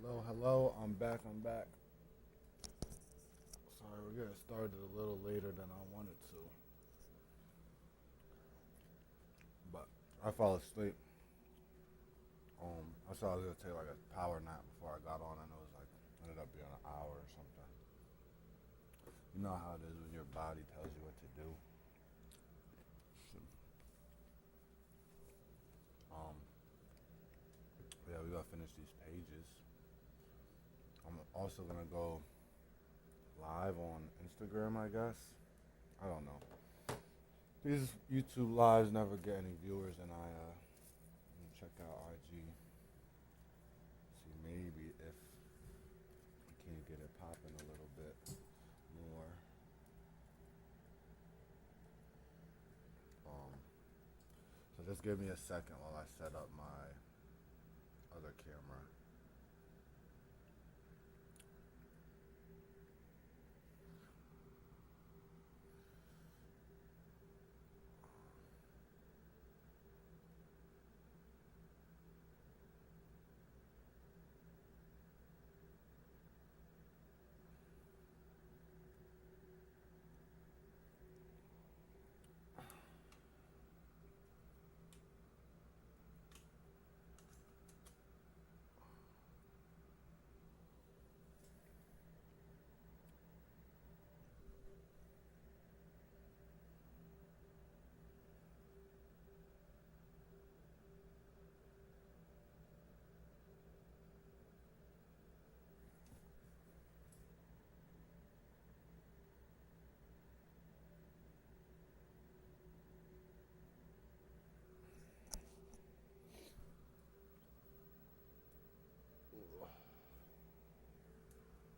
Hello. I'm back. Sorry, we're getting started a little later than I wanted to, but I fell asleep. I said I was gonna take like a power nap before I got on, and it was like ended up being an hour or something. You know how it is when your body tells you what to do. So, um, yeah, we gotta finish these pages. I'm also gonna go live on Instagram, I guess. I don't know. These YouTube lives never get any viewers, and check out IG. See maybe if we can get it popping a little bit more. Um, so just give me a second while I set up my other camera.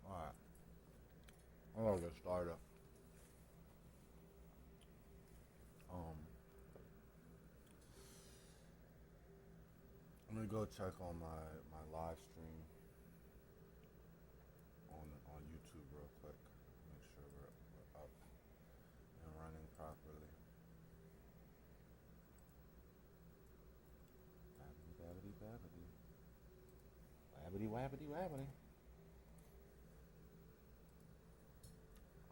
Alright, I'm gonna get started. Um, I'm gonna go check on my live stream on YouTube real quick. Make sure we're up and running properly. Babbity babbity babbity. Wabbity wabbity wabbity.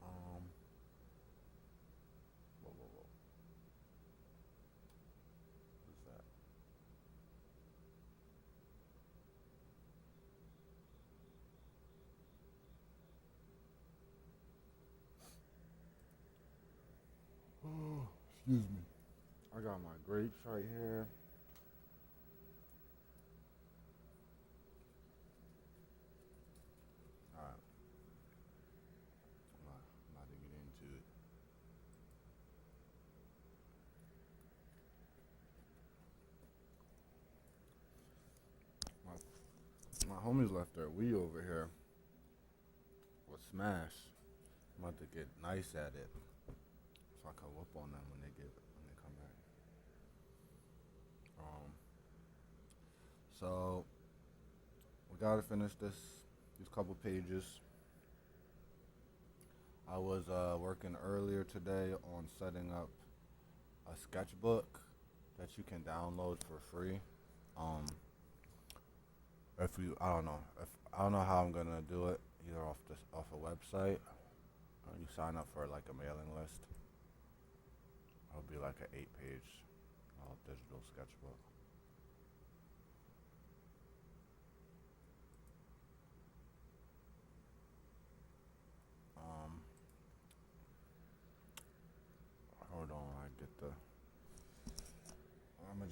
Um, whoa. What's that? Excuse me. I got my grapes right here. Alright, I'm about to get into it. My homies left their Wii over here with Smash. I'm about to get nice at it so I can whoop on them when they come back. Um, so we gotta finish these couple pages. I was working earlier today on setting up a sketchbook that you can download for free. Um, if you, I don't know how I'm gonna do it. Either off a website, or you sign up for like a mailing list. It'll be like an 8-page digital sketchbook. Um, hold on, I get the. I'm gonna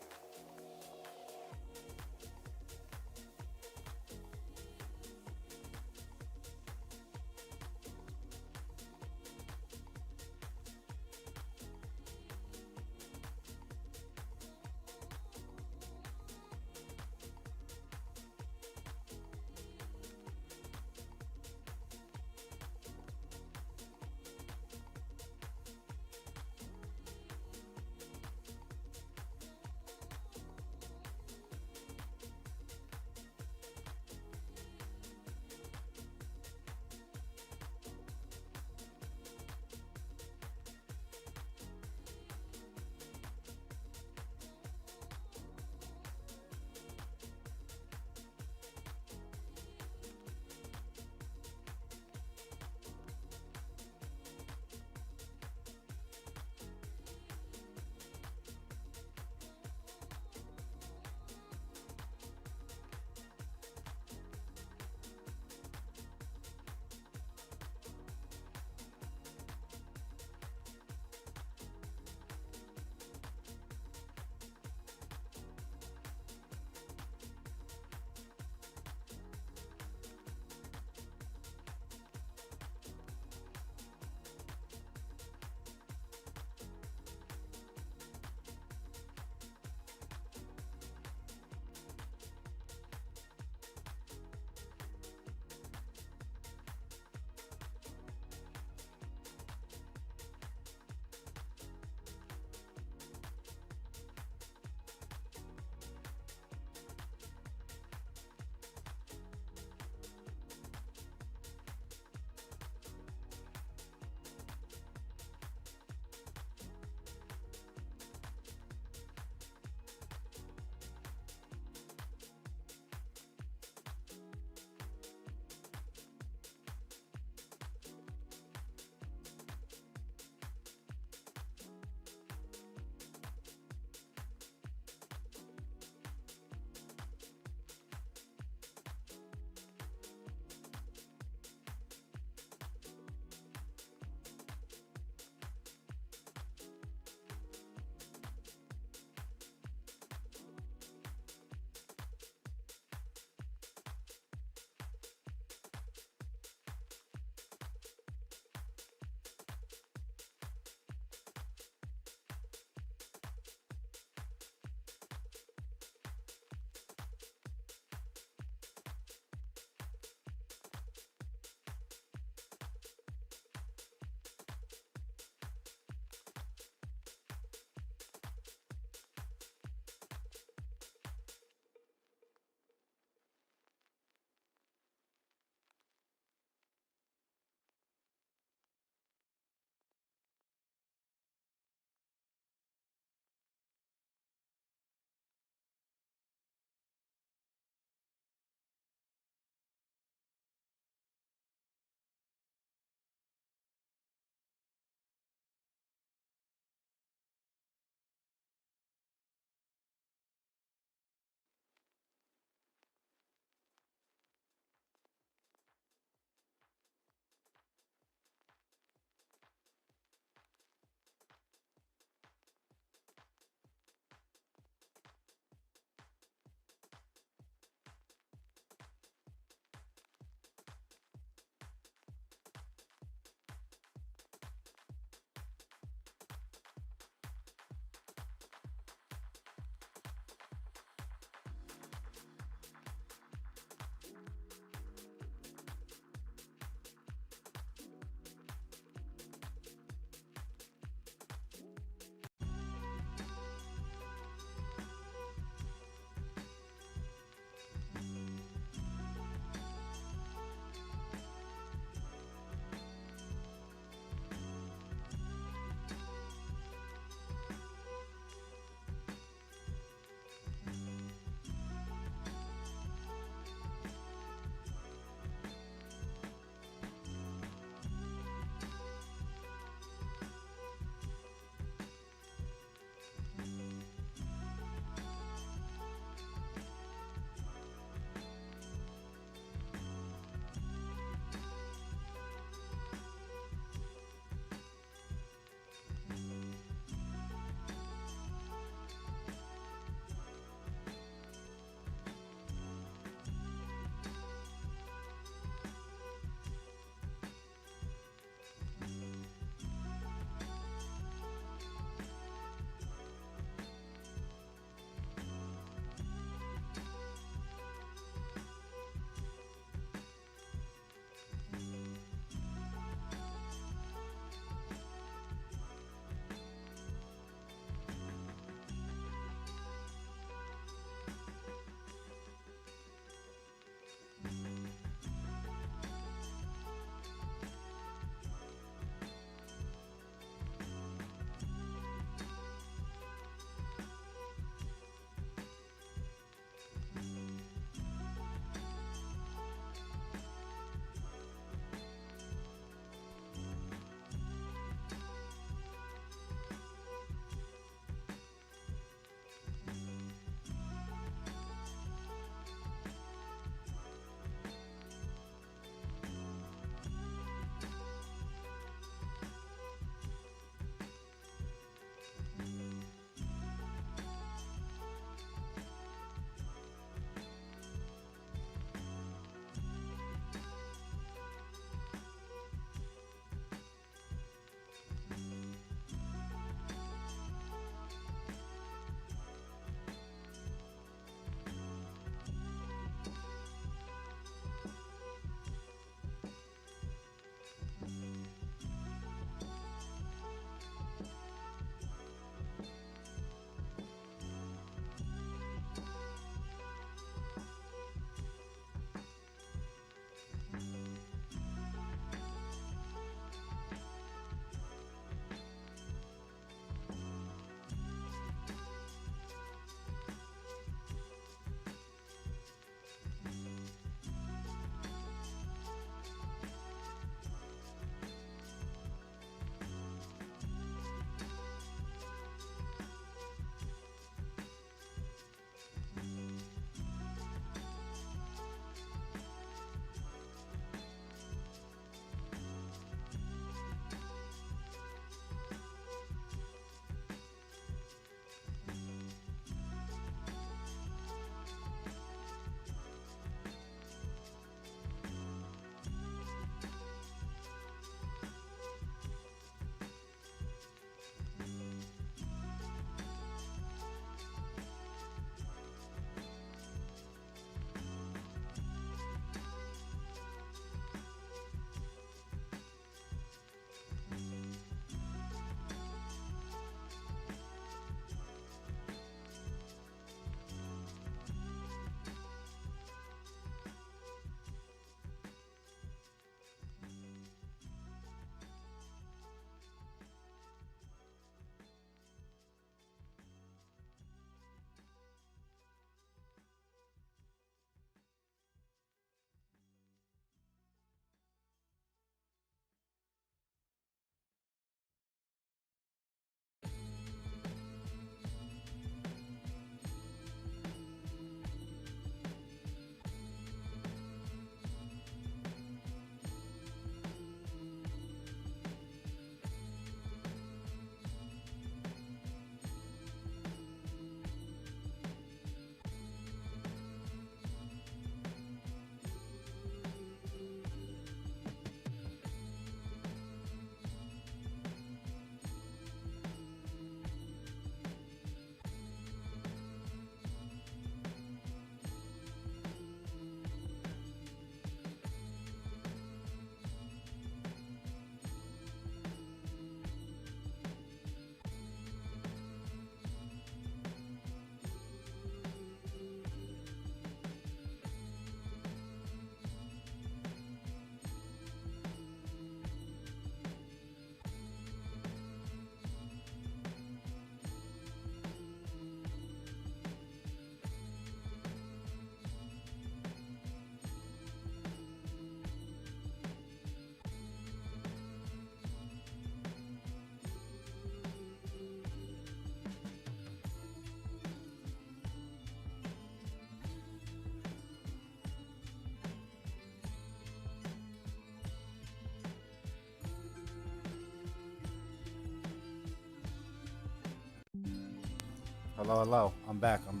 Hello, hello. I'm back. I'm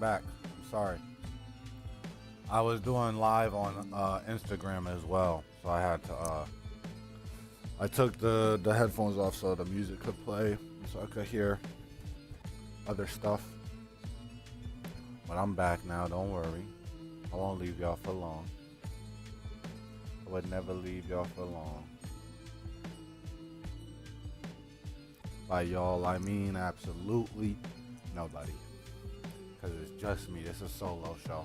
sorry. I was doing live on Instagram as well, so I had to. I took the headphones off so the music could play, so I could hear other stuff. But I'm back now. Don't worry. I won't leave y'all for long. I would never leave y'all for long. By y'all, I mean absolutely nobody. Because it's just me. It's a solo show.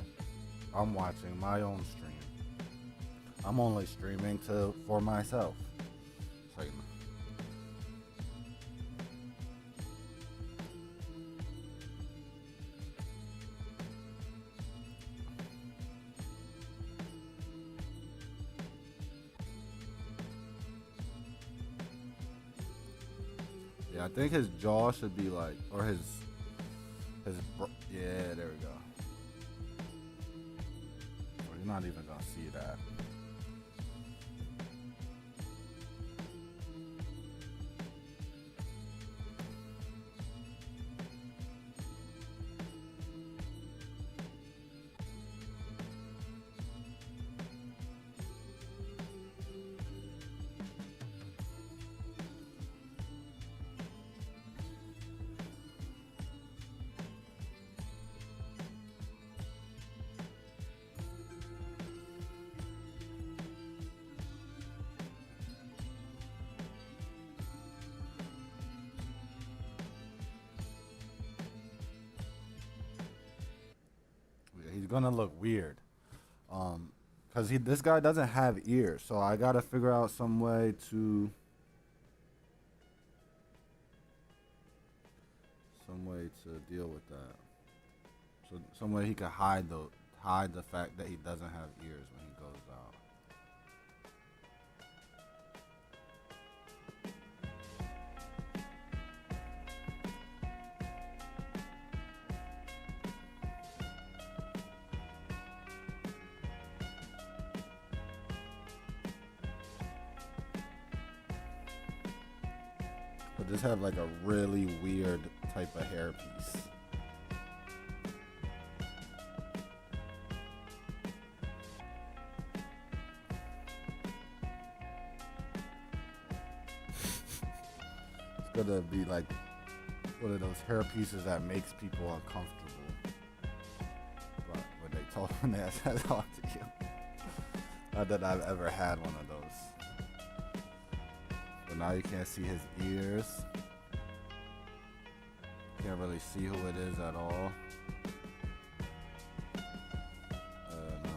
I'm watching my own stream. I'm only streaming for myself. So, yeah, I think his jaw should be like, or yeah, there we go. Well, you're not even gonna see that. He's gonna look weird. Cause this guy doesn't have ears, so I gotta figure out some way to deal with that. So some way he could hide the fact that he doesn't have ears when he goes out. But just have like a really weird type of hairpiece. It's gonna be like one of those hair pieces that makes people uncomfortable. But when they talk to you, not that I've ever had one of those. But now you can't see his ears. Can't really see who it is at all. And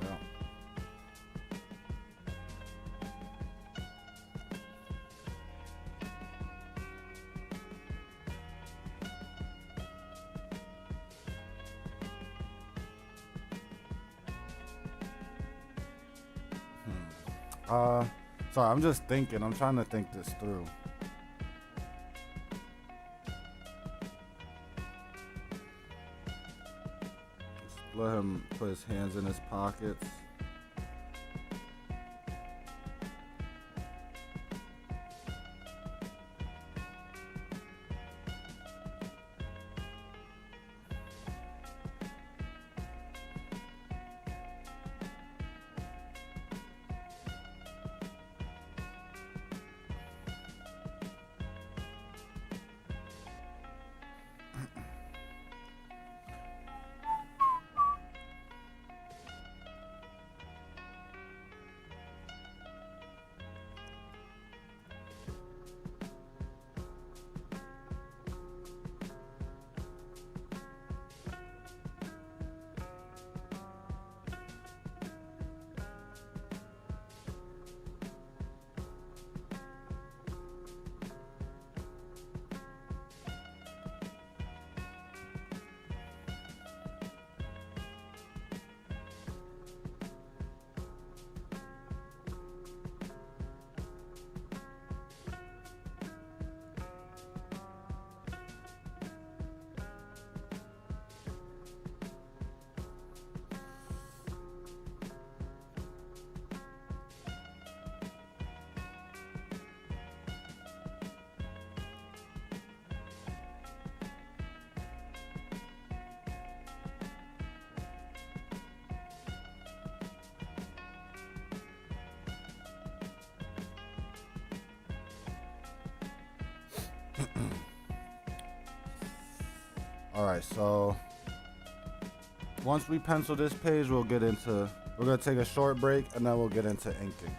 yeah. Sorry, I'm just thinking. I'm trying to think this through. Just let him put his hands in his pockets. Alright, so once we pencil this page, we're going to take a short break and then we'll get into inking.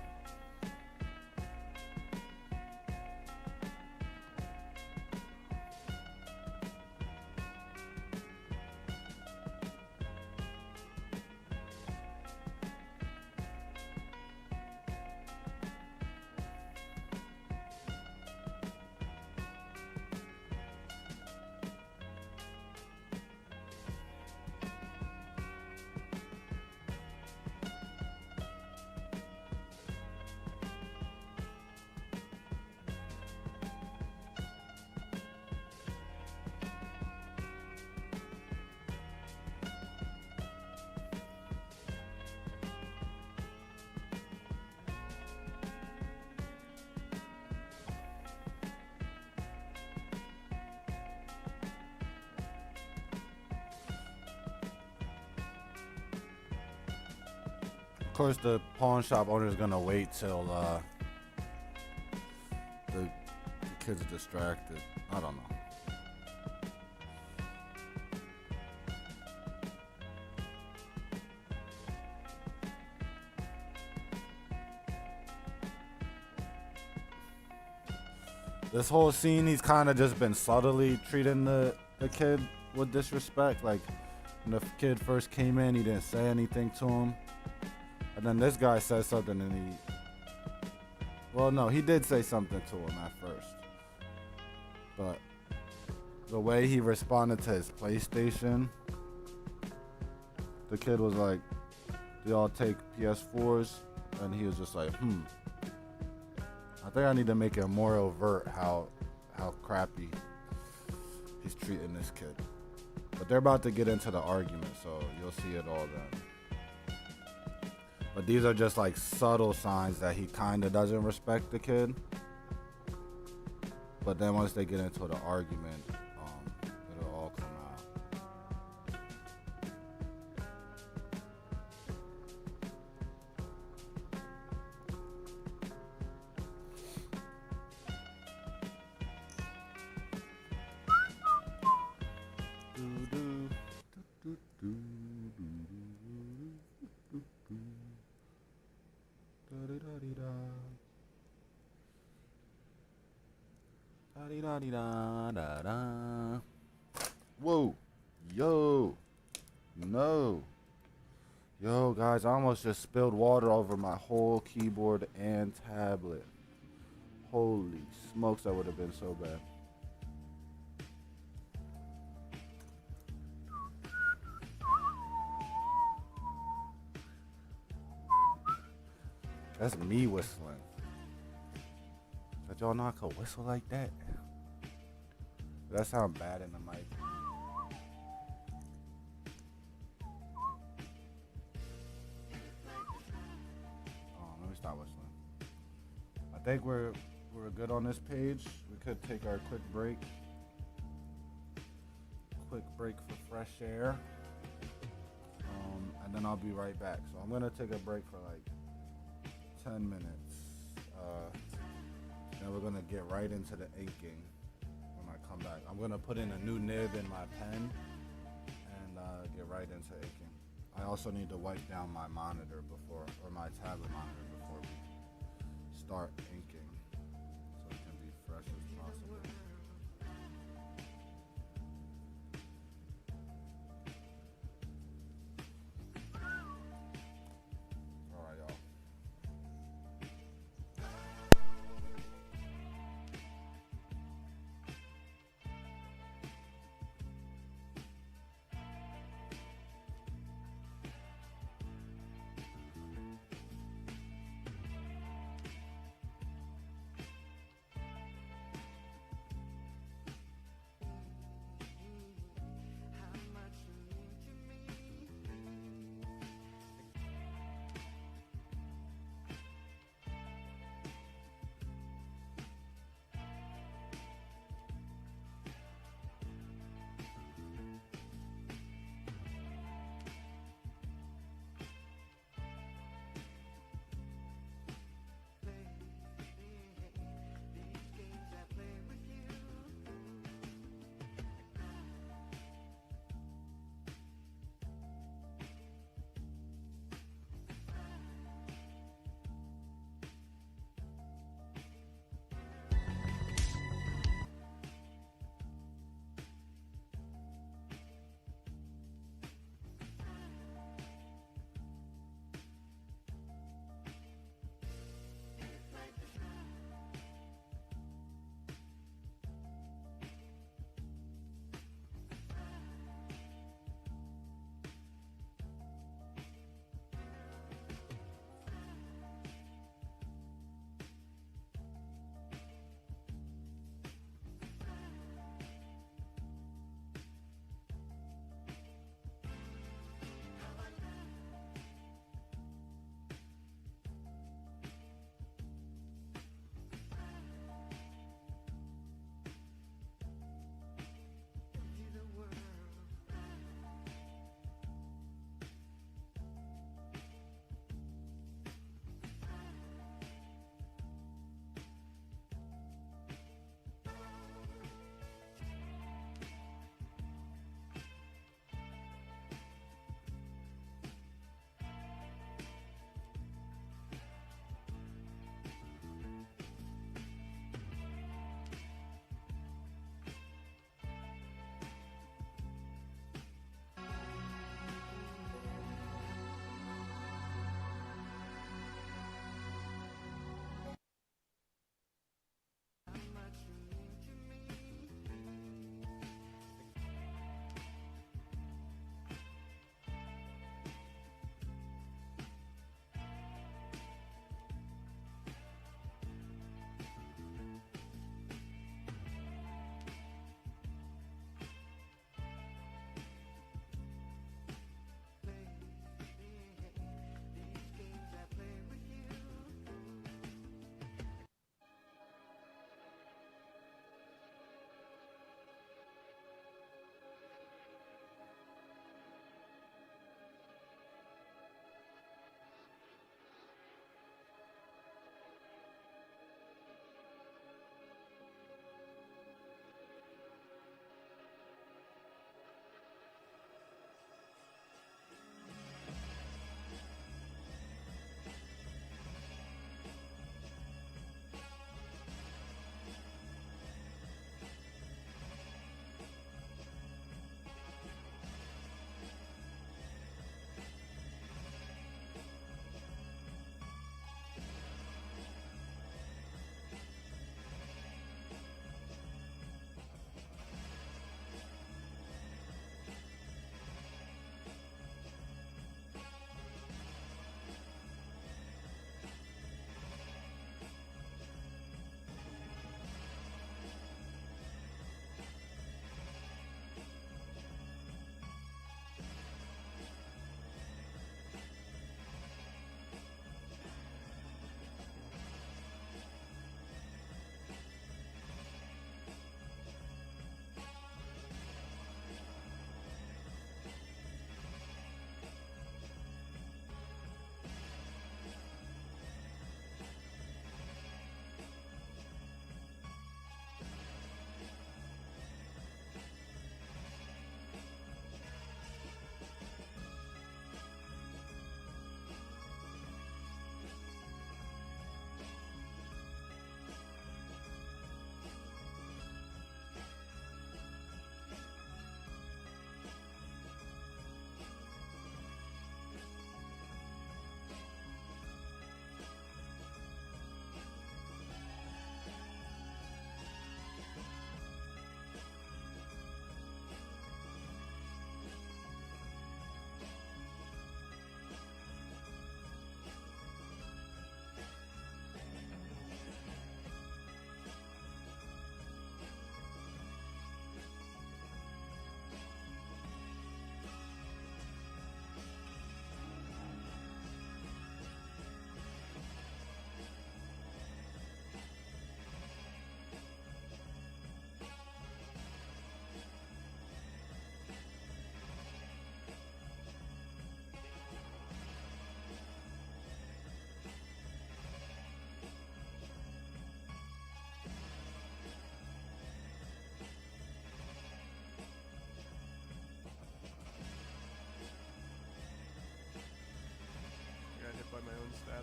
Of course, the pawn shop owner is gonna wait till the kid's distracted. I don't know. This whole scene, he's kind of just been subtly treating the kid with disrespect. Like, when the kid first came in, he didn't say anything to him. And then this guy says something and well, no, he did say something to him at first. But the way he responded to his PlayStation, the kid was like, do y'all take PS4s? And he was just like, I think I need to make it more overt how crappy he's treating this kid. But they're about to get into the argument, so you'll see it all then. But these are just like subtle signs that he kind of doesn't respect the kid. But then once they get into the argument, it'll all come out. Whoa, yo, no, yo, guys, I almost just spilled water over my whole keyboard and tablet. Holy smokes, that would have been so bad. That's me whistling. Did y'all know I could whistle like that? That sound bad in the mic. Let me stop whistling. I think we're good on this page. We could take our quick break. Quick break for fresh air. And then I'll be right back. So I'm gonna take a break for like 10 minutes. Then we're gonna get right into the inking when I come back. I'm gonna put in a new nib in my pen and get right into inking. I also need to wipe down my monitor or my tablet monitor before we start inking, so it can be fresh as possible. All right, y'all.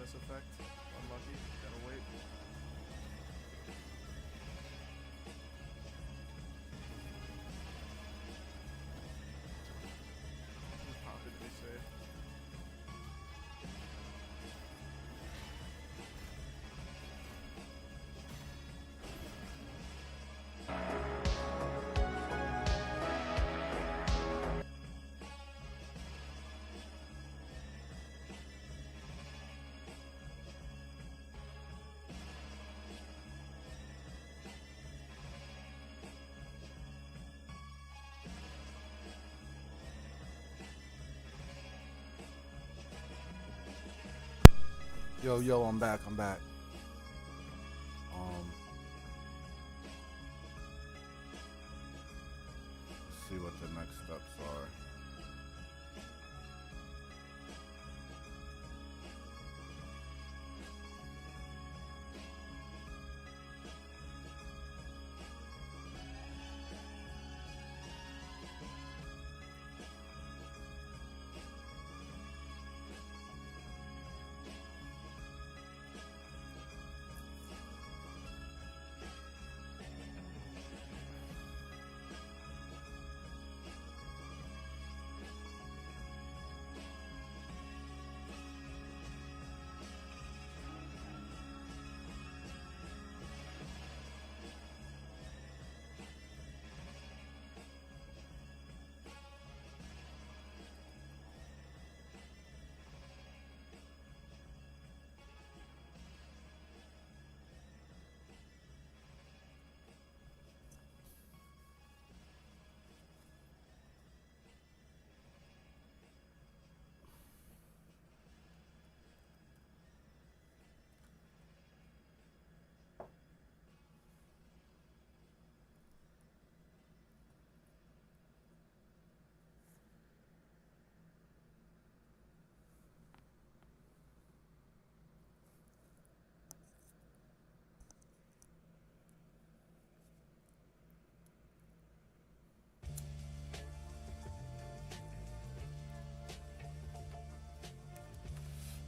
brightness effect. Unlucky. Gotta wait. Just pop it to be safe. Yo, I'm back. Let's see what the next steps are.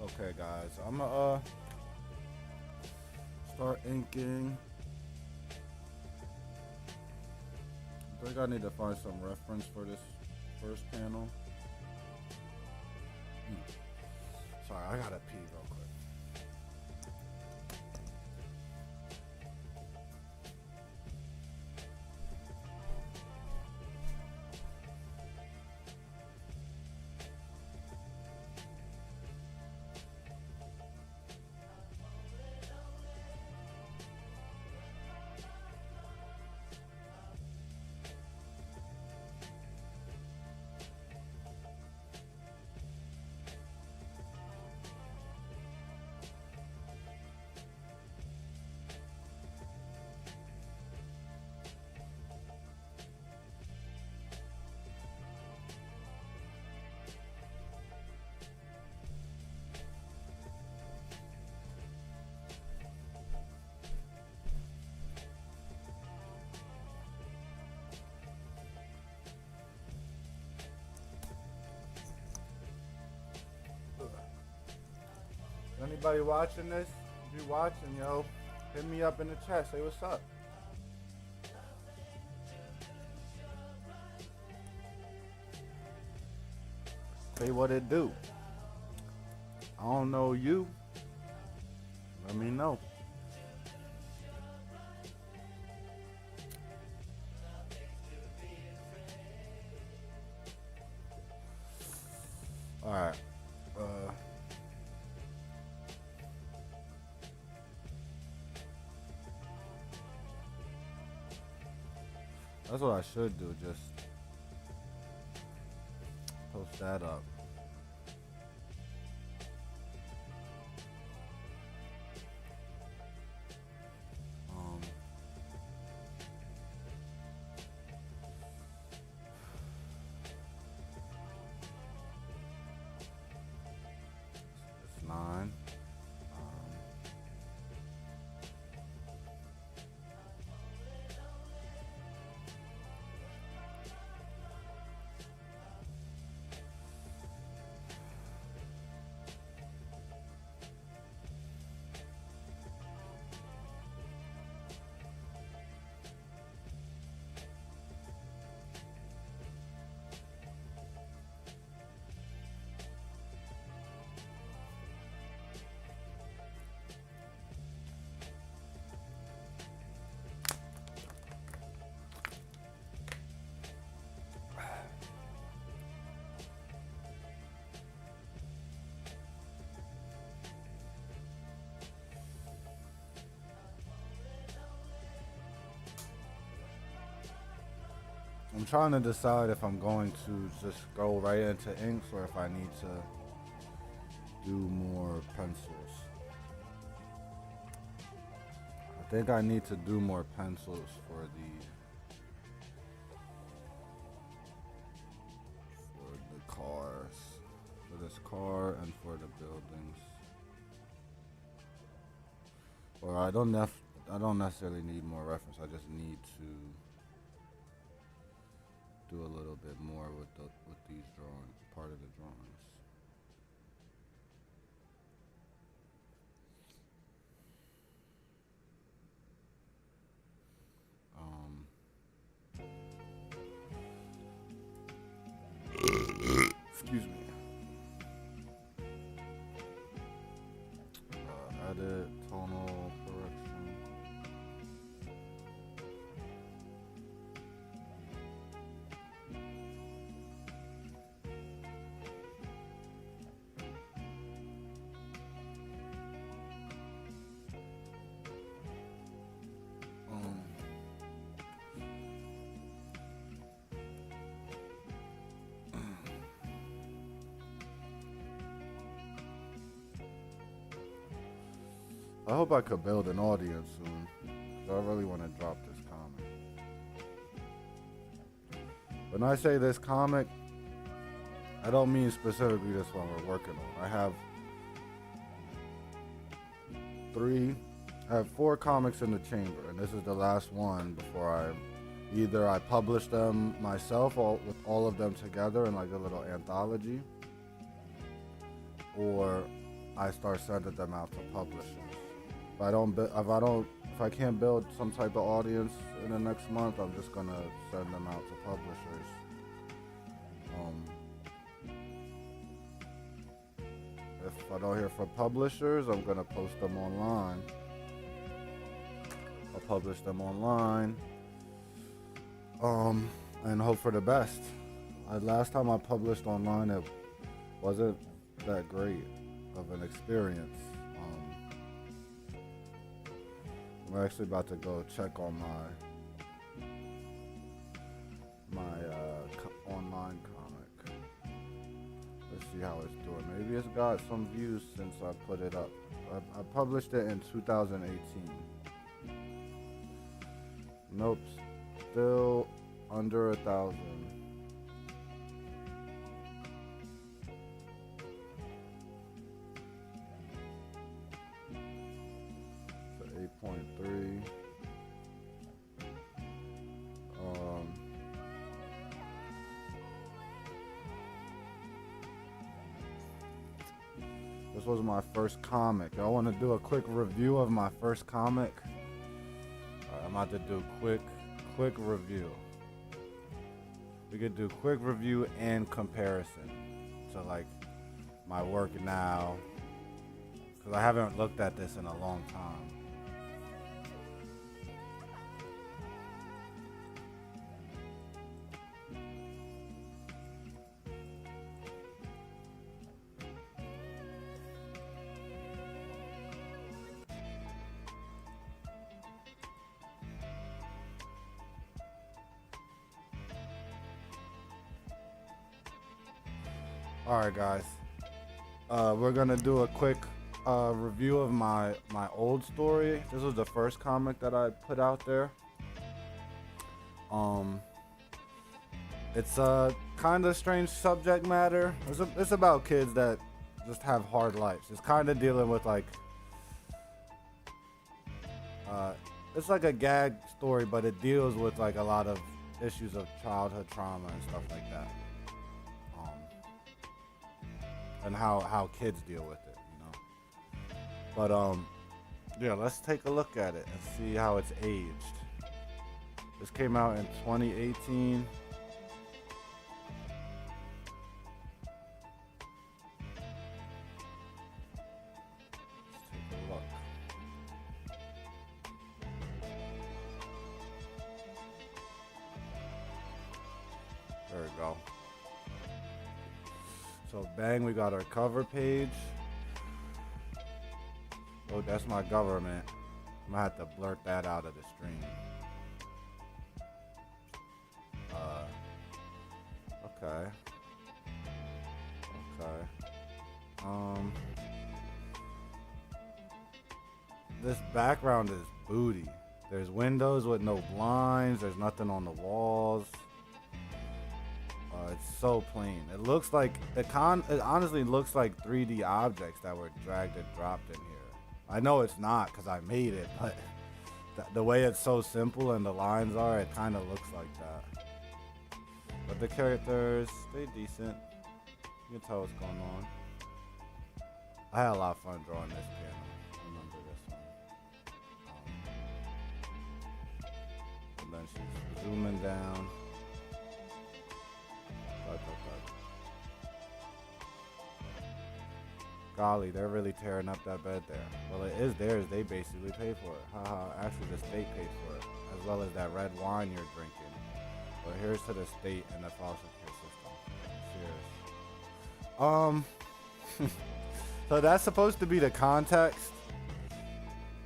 Okay, guys, I'm gonna start inking. I think I need to find some reference for this first panel. Sorry, I gotta pee real quick. Anybody watching this? If you watching, yo, hit me up in the chat. Say what's up. Say what it do. I don't know you. Let me know. All right. That's what I should do, just post that up. It's 9. I'm trying to decide if I'm going to just go right into inks or if I need to do more pencils. I think I need to do more pencils for the cars, for this car and for the buildings. Or I don't necessarily need more reference. I just need to do a little bit more with these drawings, part of the drawings. Excuse me. Edit, tonal correction. I hope I could build an audience soon, 'cause I really want to drop this comic. When I say this comic, I don't mean specifically this one we're working on. I have 4 comics in the chamber, and this is the last one before I publish them myself with all of them together in like a little anthology, or I start sending them out to publishers. If I can't build some type of audience in the next month, I'm just gonna send them out to publishers. If I don't hear from publishers, I'm gonna post them online. I'll publish them online, and hope for the best. Last time I published online, it wasn't that great of an experience. I'm actually about to go check on my online comic. Let's see how it's doing. Maybe it's got some views since I put it up. I published it in 2018. Nope, still under 1,000. So 8.3. This was my first comic. I want to do a quick review of my first comic. I'm about to do quick review. We could do quick review and comparison to like my work now, because I haven't looked at this in a long time. Alright guys, we're gonna do a quick review of my old story. This was the first comic that I put out there. It's a kind of strange subject matter. It's about kids that just have hard lives. It's kind of dealing with like it's like a gag story, but it deals with like a lot of issues of childhood trauma and stuff like that. And how kids deal with it, you know. But yeah, let's take a look at it and see how it's aged. This came out in 2018. Let's take a look. There we go. So bang, we got our cover page. Oh, that's my government. I'm gonna have to blurt that out of the stream. Okay. This background is booty. There's windows with no blinds. There's nothing on the walls. It's so plain. It looks like it honestly looks like 3D objects that were dragged and dropped in here. I know it's not because I made it, but the way it's so simple and the lines are, it kind of looks like that. But the characters, they decent. You can tell what's going on. I had a lot of fun drawing this panel. I remember this one. And then she's zooming down. Golly, they're really tearing up that bed there. Well, it is theirs. They basically paid for it. Haha, actually the state paid for it, as well as that red wine you're drinking. But here's to the state and the foster care system. Cheers. So that's supposed to be the context.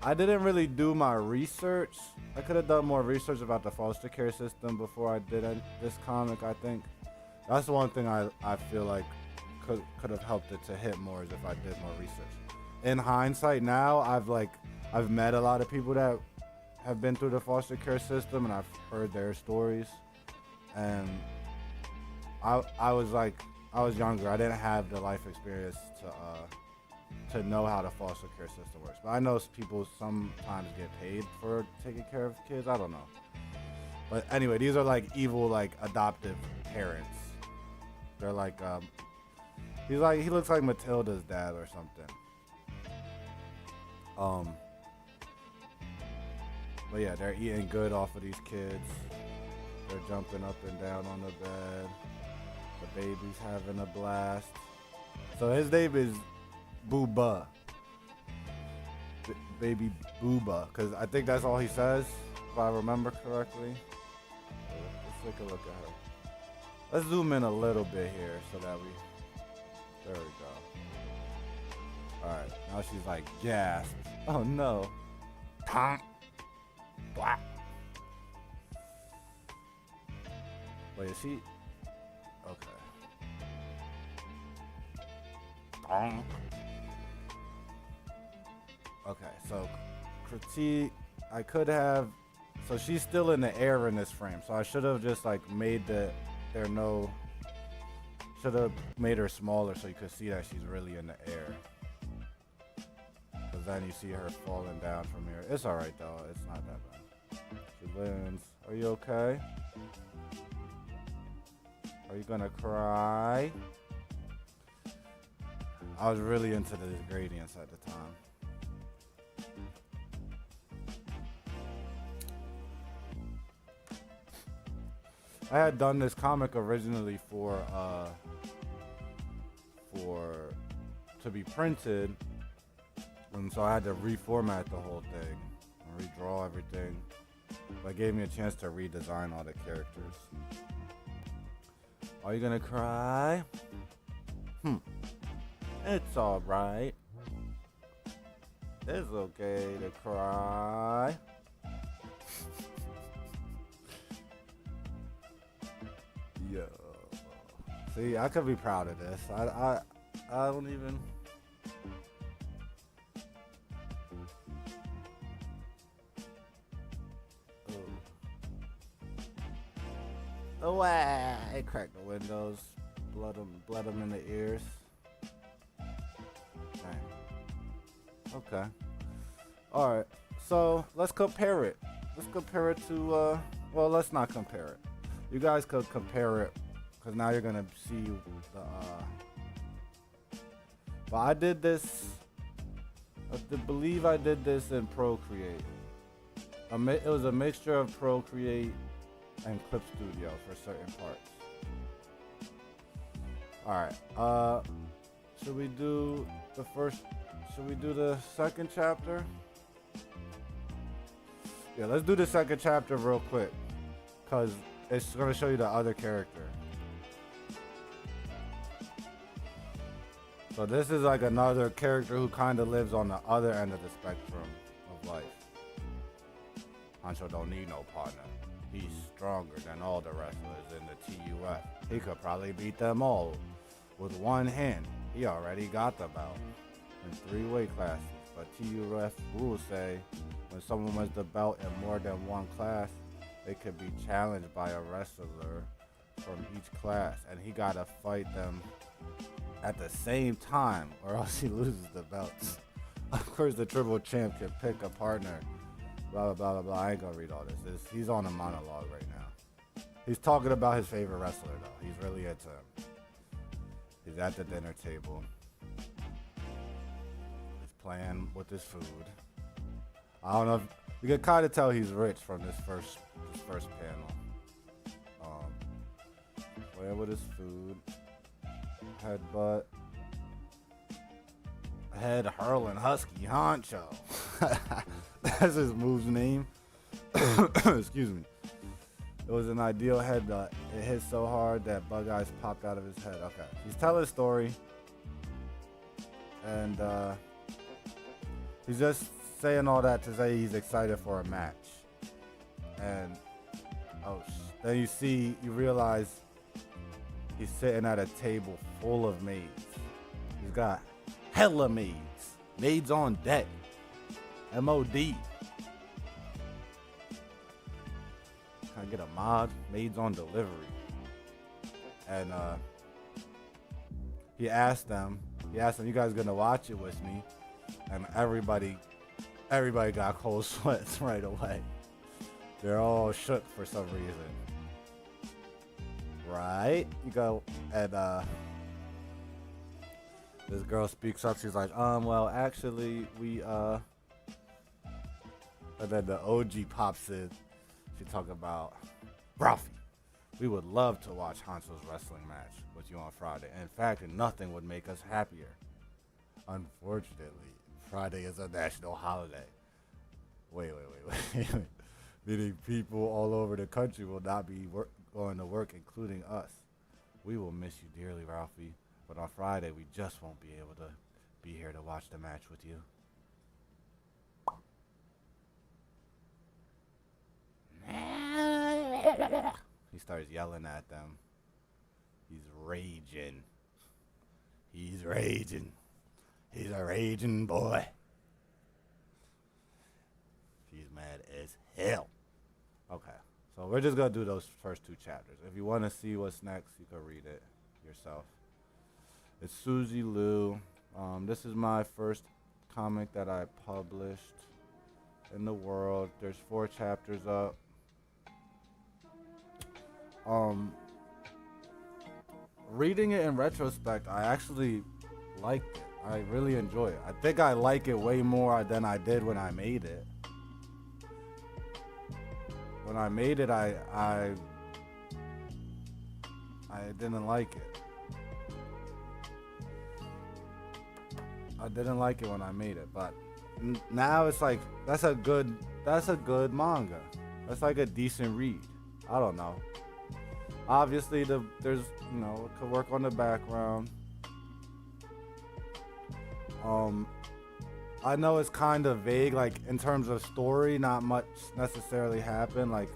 I didn't really do my research. I could have done more research about the foster care system before I did this comic, I think. That's the one thing I feel like could have helped it to hit more is if I did more research. In hindsight now, I've met a lot of people that have been through the foster care system and I've heard their stories. And I was younger. I didn't have the life experience to know how the foster care system works. But I know people sometimes get paid for taking care of kids. I don't know. But anyway, these are like evil like adoptive parents. They're like he looks like Matilda's dad or something. But yeah, they're eating good off of these kids. They're jumping up and down on the bed. The baby's having a blast. So his name is Booba. Baby Booba, because I think that's all he says, if I remember correctly. Let's take a look at her. Let's zoom in a little bit here so that there we go. Alright, now she's like gasped. Oh no. Tonk. Black. Wait, is she? Okay. Tonk. Okay, so critique. I could have. So she's still in the air in this frame. So I should have just like made should have made her smaller so you could see that she's really in the air. Because then you see her falling down from here. It's alright though. It's not that bad. She lands. Are you okay? Are you gonna cry? I was really into the gradients at the time. I had done this comic originally to be printed, and so I had to reformat the whole thing and redraw everything. But it gave me a chance to redesign all the characters. Are you gonna cry? It's alright. It's okay to cry. Yo. See, I could be proud of this. I don't even. Oh, it cracked the windows, bled them in the ears. Dang. Okay. All right. So let's compare it. Let's compare it to. Well, let's not compare it. You guys could compare it, because now you're gonna see the. But I did this. I believe I did this in Procreate. It was a mixture of Procreate and Clip Studio for certain parts. All right. Should we do the first? Should we do the second chapter? Yeah, let's do the second chapter real quick, cause it's gonna show you the other character. So this is like another character who kind of lives on the other end of the spectrum of life. Hancho don't need no partner. He's stronger than all the wrestlers in the TUF. He could probably beat them all with one hand. He already got the belt in 3 weight classes. But TUF rules say when someone wins the belt in more than one class, they could be challenged by a wrestler from each class. And he got to fight them at the same time or else he loses the belts. Of course, the triple champ can pick a partner. Blah, blah, blah, blah, blah. I ain't gonna read all this. He's on a monologue right now. He's talking about his favorite wrestler, though. He's really into him. He's at the dinner table. He's playing with his food. I don't know if you can kind of tell he's rich from this first panel. Playing with his food. Headbutt. Head hurling husky honcho. That's his move's name. Excuse me. It was an ideal headbutt. It hit so hard that bug eyes popped out of his head. Okay. He's telling a story. And he's just saying all that to say he's excited for a match. And then you realize he's sitting at a table full of maids. He's got hella maids. Maids on deck. MOD. Can I get a mod? Maids on delivery. And he asked them, you guys gonna watch it with me? And everybody got cold sweats right away. They're all shook for some reason. Right? You go, and this girl speaks up. She's like, well, actually, we, and then the OG pops in. She talk about, Ralphie, we would love to watch Hanso's wrestling match with you on Friday. In fact, nothing would make us happier. Unfortunately, Friday is a national holiday. Wait. Meaning people all over the country will not be going to work, including us. We will miss you dearly, Ralphie. But on Friday, we just won't be able to be here to watch the match with you. He starts yelling at them. He's raging. He's a raging boy. She's mad as hell. Okay, so we're just going to do those first 2 chapters. If you want to see what's next, you can read it yourself. It's Susie Liu. This is my first comic that I published in the world. There's 4 chapters up. Reading it in retrospect, I actually liked it. I really enjoy it. I think I like it way more than I did when I made it. When I made it, I didn't like it. I didn't like it when I made it, but now it's like that's a good manga. That's like a decent read. I don't know. Obviously, there's it could work on the background. I know it's kind of vague, like in terms of story, not much necessarily happened. Like,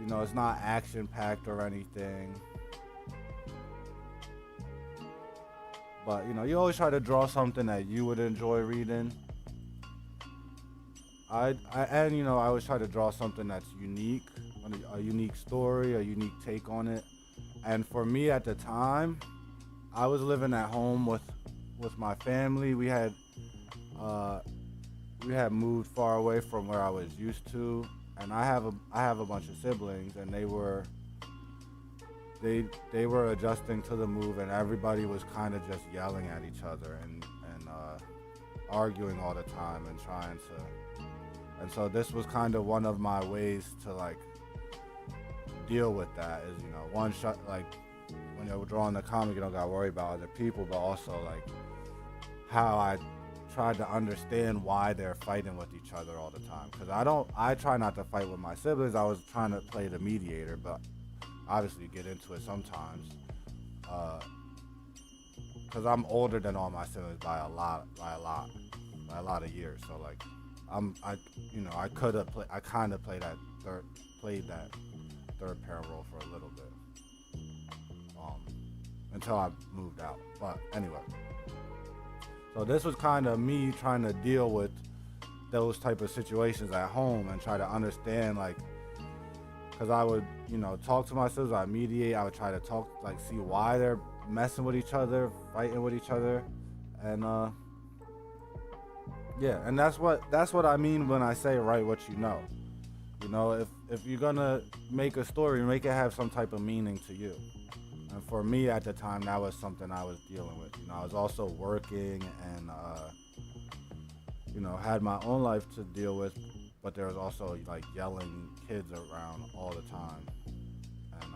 it's not action packed or anything. But you always try to draw something that you would enjoy reading. I always try to draw something that's unique, a unique story, a unique take on it. And for me at the time, I was living at home with my family. We had moved far away from where I was used to, and I have a bunch of siblings, and they were adjusting to the move, and everybody was kind of just yelling at each other and arguing all the time and trying to. And so this was kind of one of my ways to like deal with that. Is one shot, like when you're drawing the comic, you don't gotta worry about other people, but also like how I tried to understand why they're fighting with each other all the time. Because I try not to fight with my siblings. I was trying to play the mediator, but obviously get into it sometimes. Because I'm older than all my siblings by a lot of years. So like, I I could have I kind of played that third parent role for a little bit, um, until I moved out. But anyway, so this was kind of me trying to deal with those type of situations at home and try to understand, like, because I would, talk to my sisters, I mediate, I would try to talk, like, see why they're messing with each other, fighting with each other, and yeah, and that's what I mean when I say write what you know. If you're gonna make a story, make it have some type of meaning to you. And for me at the time, that was something I was dealing with. I was also working and had my own life to deal with, but there was also like yelling kids around all the time, and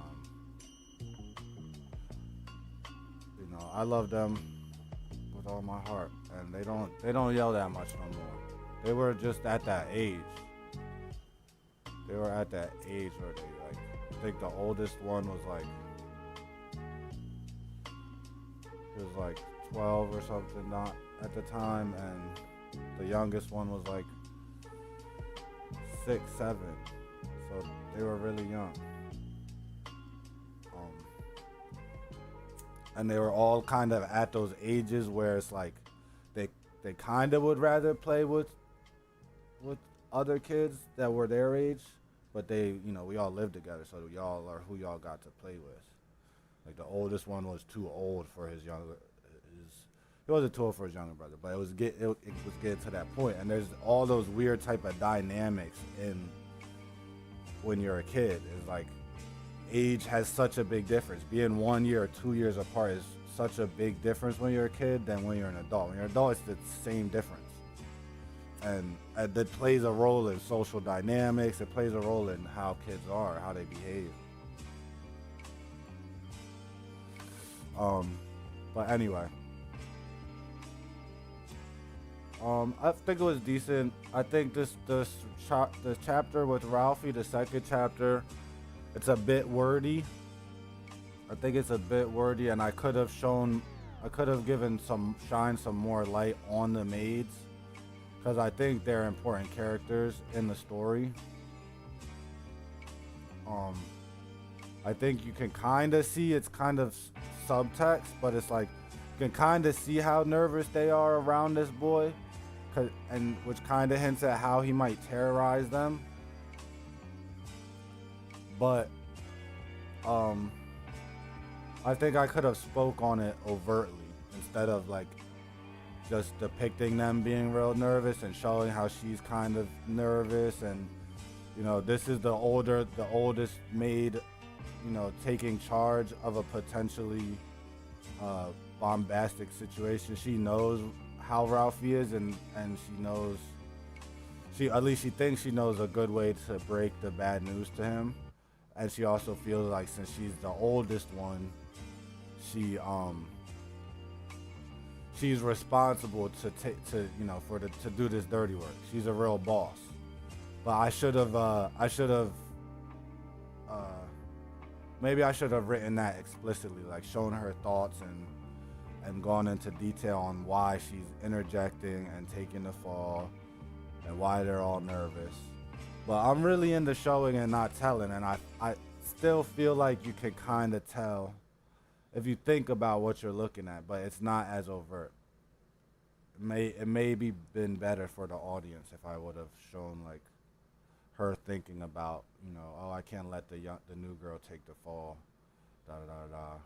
I love them with all my heart, and they don't yell that much no more. They were just at that age. They were at that age where they like. I think the oldest one was like, he was like 12 or something, not at the time, and the youngest one was like 6, 7. So they were really young. And they were all kind of at those ages where it's like they kind of would rather play with other kids that were their age, but we all lived together, so y'all are who y'all got to play with. Like the oldest one was too old for his younger. He wasn't too old for his younger brother, but it was getting to that point, and there's all those weird type of dynamics in when you're a kid. It's like age has such a big difference. Being 1 year or 2 years apart is such a big difference when you're a kid than when you're an adult. When you're an adult, it's the same difference. And that plays a role in social dynamics. It plays a role in how kids are, how they behave. But anyway. I think it was decent. I think this chapter with Ralphie, the second chapter, it's a bit wordy. I think it's a bit wordy, and I could have shined some more light on the maids, because I think they're important characters in the story. I think you can kind of see it's kind of subtext, but it's like you can kind of see how nervous they are around this boy, and which kind of hints at how he might terrorize them. But I think I could have spoke on it overtly instead of like just depicting them being real nervous and showing how she's kind of nervous, and this is the oldest maid, taking charge of a potentially bombastic situation. She knows how Ralphie is, and she knows, at least she thinks she knows a good way to break the bad news to him. And she also feels like since she's the oldest one, she's responsible to do this dirty work. She's a real boss. But maybe I should have written that explicitly, like shown her thoughts and gone into detail on why she's interjecting and taking the fall and why they're all nervous. But I'm really into showing and not telling, and I still feel like you can kind of tell if you think about what you're looking at, but it's not as overt. It may be been better for the audience if I would have shown like her thinking about, oh, I can't let the new girl take the fall, da da da da.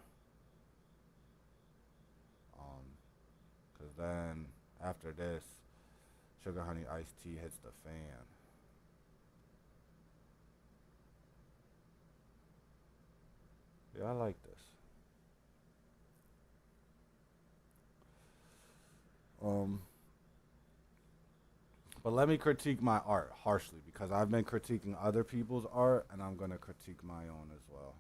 Cause then after this, Sugar Honey Iced Tea hits the fan. Yeah, I like this. But let me critique my art harshly, because I've been critiquing other people's art, and I'm gonna critique my own as well.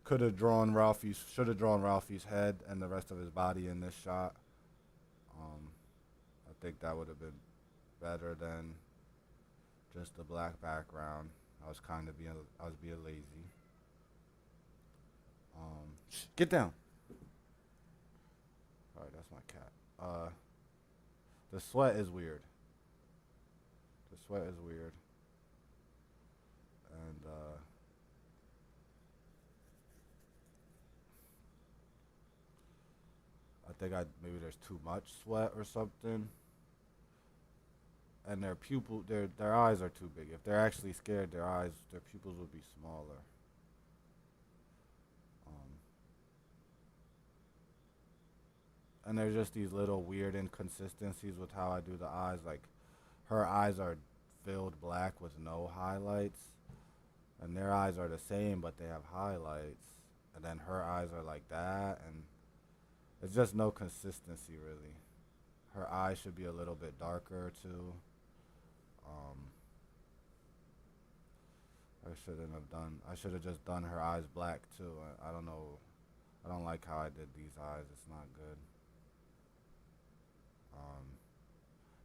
Should have drawn Ralphie's head and the rest of his body in this shot. I think that would have been better than just the black background. I was being lazy. Shh, get down. All right, that's my cat. The sweat is weird. The sweat is weird. And I think maybe there's too much sweat or something. And their eyes are too big. If they're actually scared, their pupils would be smaller. Um, and there's just these little weird inconsistencies with how I do the eyes. Like, her eyes are filled black with no highlights, and their eyes are the same, but they have highlights. And then her eyes are like that, and it's just no consistency, really. Her eyes should be a little bit darker, too. I should have just done her eyes black, too. I don't know. I don't like how I did these eyes. It's not good.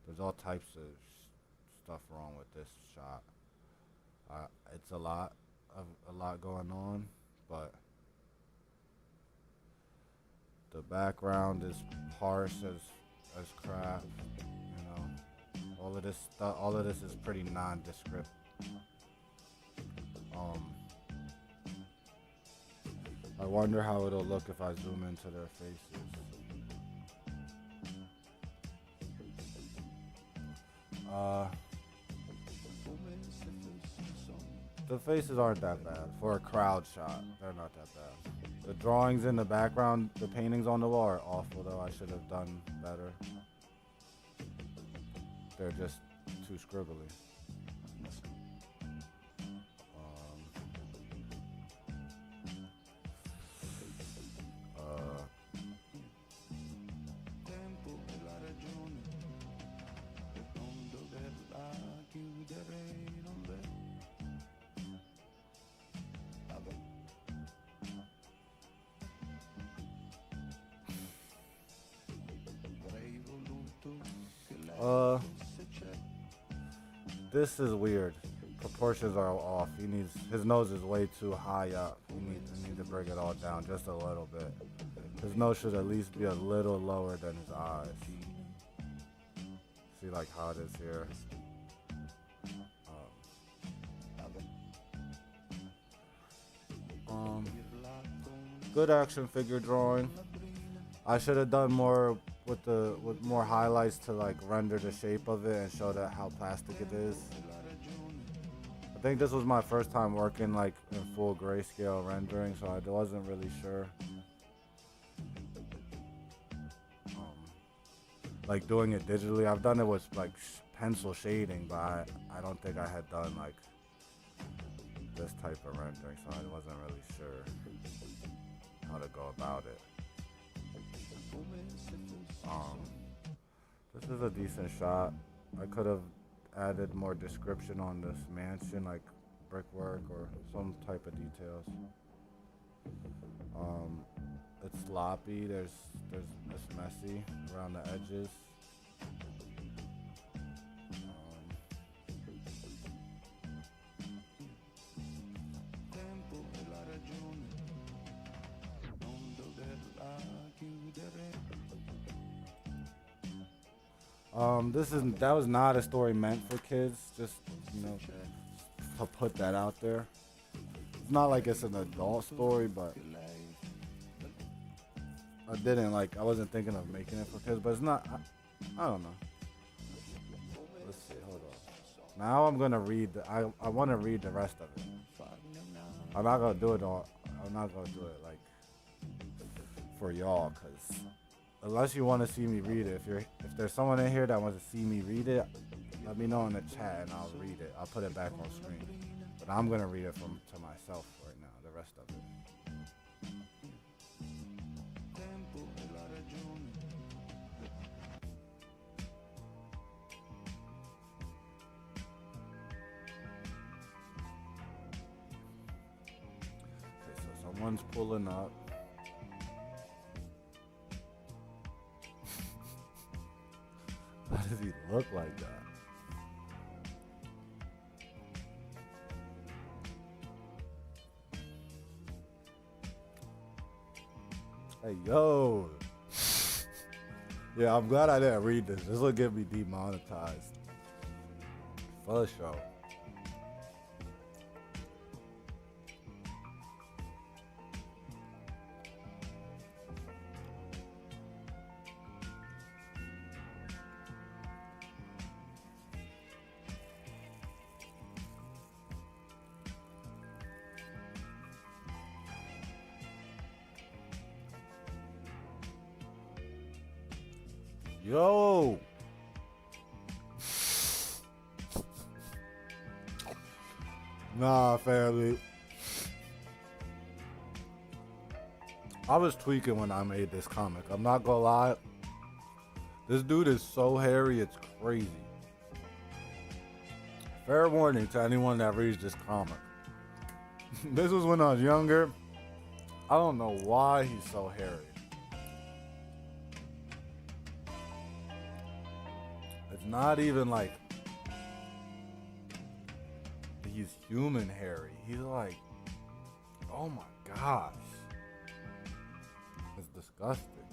There's all types of stuff wrong with this shot. It's a lot going on, but the background is harsh as crap. You know, all of this is pretty nondescript. I wonder how it'll look if I zoom into their faces. The faces aren't that bad. For a crowd shot, they're not that bad. The drawings in the background, the paintings on the wall are awful, though. I should have done better. They're just too scribbly. This is weird. Proportions are off. His nose is way too high up. You need to bring it all down just a little bit. His nose should at least be a little lower than his eyes. See like how it is here. Good action figure drawing. I should have done more with more highlights to like render the shape of it and show that how plastic it is. I think this was my first time working like in full grayscale rendering, so I wasn't really sure. Like doing it digitally, I've done it with like pencil shading, but I don't think I had done like this type of rendering, so I wasn't really sure how to go about it. This is a decent shot. I could have added more description on this mansion, like brickwork or some type of details. It's sloppy. It's messy around the edges. That was not a story meant for kids. Just, to put that out there. It's not like it's an adult story, but I wasn't thinking of making it for kids, but it's not, I don't know. Let's see, hold on. Now I'm gonna read, I want to read the rest of it. I'm not gonna do it like for y'all, cause unless you want to see me read it, if there's someone in here that wants to see me read it, let me know in the chat and I'll read it. I'll put it back on screen. But I'm gonna read it to myself right now, the rest of it. Okay, so someone's pulling up. Why does he look like that? Hey, yo. Yeah, I'm glad I didn't read this. This will get me demonetized. For sure. Yo. Nah, family. I was tweaking when I made this comic. I'm not gonna lie. This dude is so hairy, it's crazy. Fair warning to anyone that reads this comic. This was when I was younger. I don't know why he's so hairy. It's not even like he's human hairy. He's like, oh my gosh. It's disgusting.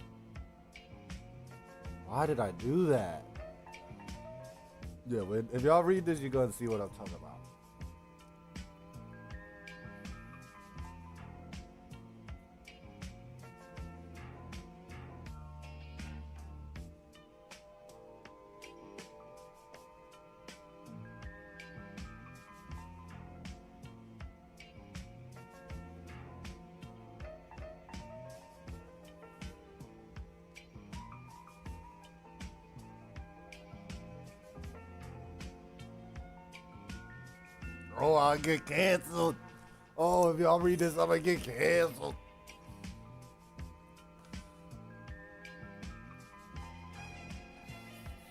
Why did I do that? Yeah, if y'all read this, you're going to see what I'm talking about. Oh, I'll get canceled. Oh, if y'all read this, I'm gonna get canceled.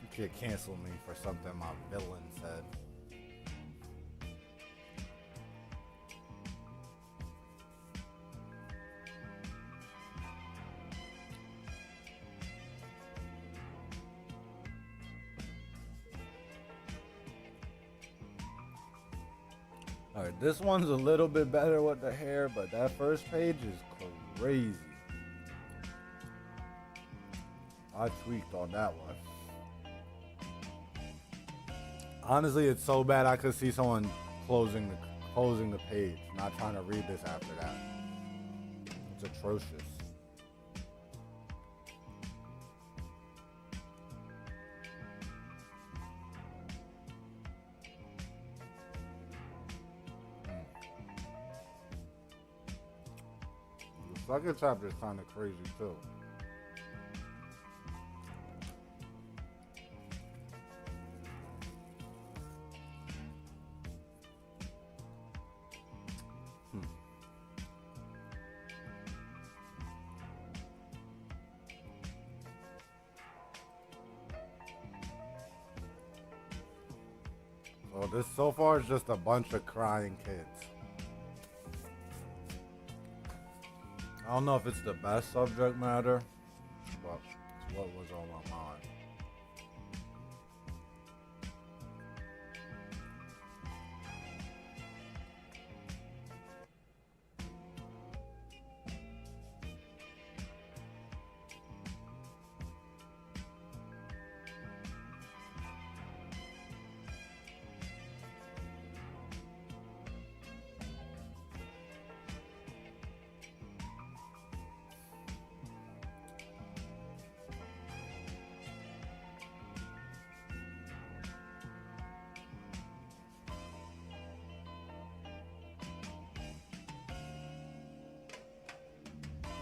You can't cancel me for something my villain said. Alright, this one's a little bit better with the hair, but that first page is crazy. I tweaked on that one. Honestly, it's so bad I could see someone closing the page, not trying to read this after that. It's atrocious. The second chapter is kind of crazy too. So this so far is just a bunch of crying kids. I don't know if it's the best subject matter, but it's what was on my mind.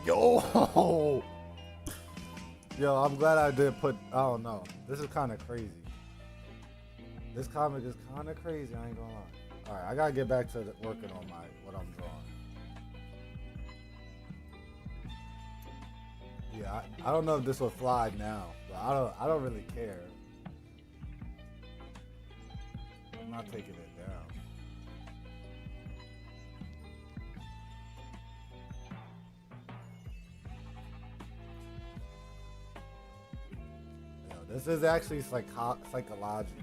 Yo, yo, I'm glad I did put. I don't know. This is kind of crazy. This comic is kind of crazy. I ain't gonna lie. All right, I gotta get back to working on what I'm drawing. Yeah, I don't know if this will fly now, but I don't really care. I'm not taking it down. This is actually psychologically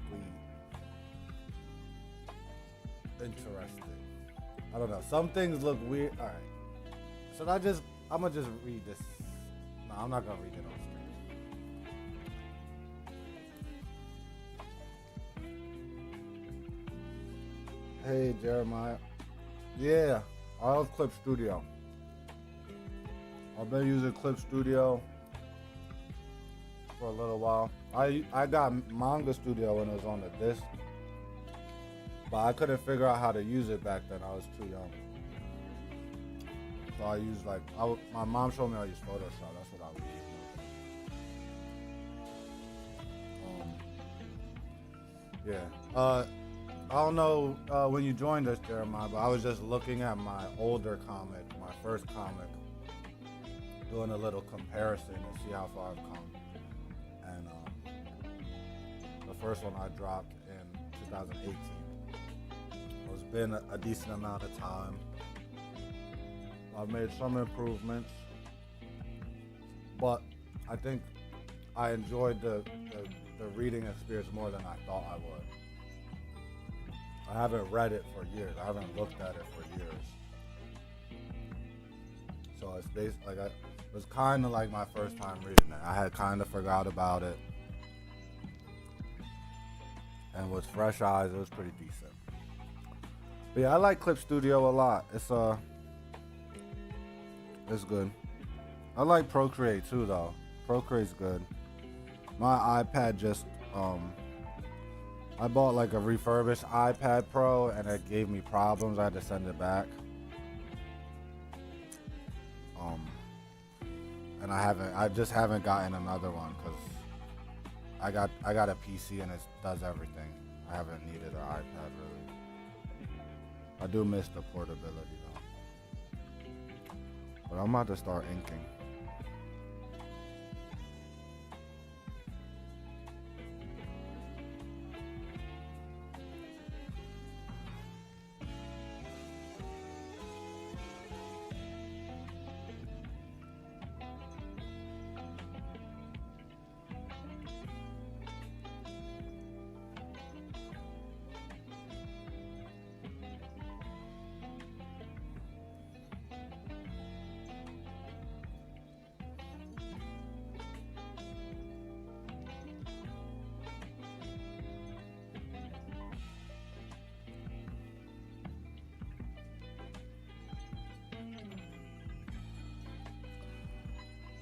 interesting. I don't know. Some things look weird. All right. I'm gonna just read this Nah, I'm not gonna read it on stream. Hey Jeremiah. Yeah, I love Clip Studio. I've been using Clip Studio for a little while. I got Manga Studio when it was on the disc, but I couldn't figure out how to use it back then. I was too young. So I used my mom showed me how to use Photoshop. That's what I was using. Yeah. I don't know when you joined us, Jeremiah, but I was just looking at my older comic, my first comic, doing a little comparison to see how far I've come. And the first one I dropped in 2018. It's been a decent amount of time. I've made some improvements, but I think I enjoyed the reading experience more than I thought I would. I haven't read it for years. I haven't looked at it for years. So it's basically it was kind of like my first time reading it. I had kind of forgot about it, and with fresh eyes, it was pretty decent. But yeah, I like Clip Studio a lot. It's good. I like Procreate too, though. Procreate's good. My iPad just I bought like a refurbished iPad Pro and it gave me problems. I had to send it back. And I just haven't gotten another one because I got a PC and it does everything. I haven't needed an iPad really. I do miss the portability though. But I'm about to start inking.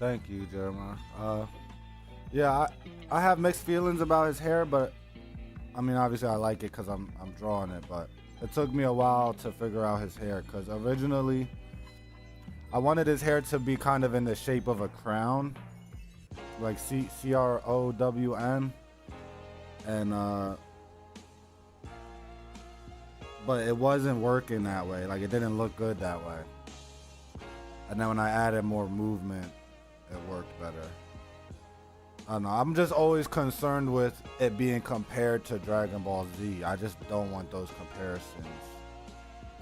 Thank you, Jeremiah. Yeah, I have mixed feelings about his hair, but I mean, obviously I like it because I'm drawing it, but it took me a while to figure out his hair because originally I wanted his hair to be kind of in the shape of a crown, like CROWN, and but it wasn't working that way. Like it didn't look good that way. And then when I added more movement, it worked better. I don't know. I'm just always concerned with it being compared to Dragon Ball Z. I just don't want those comparisons.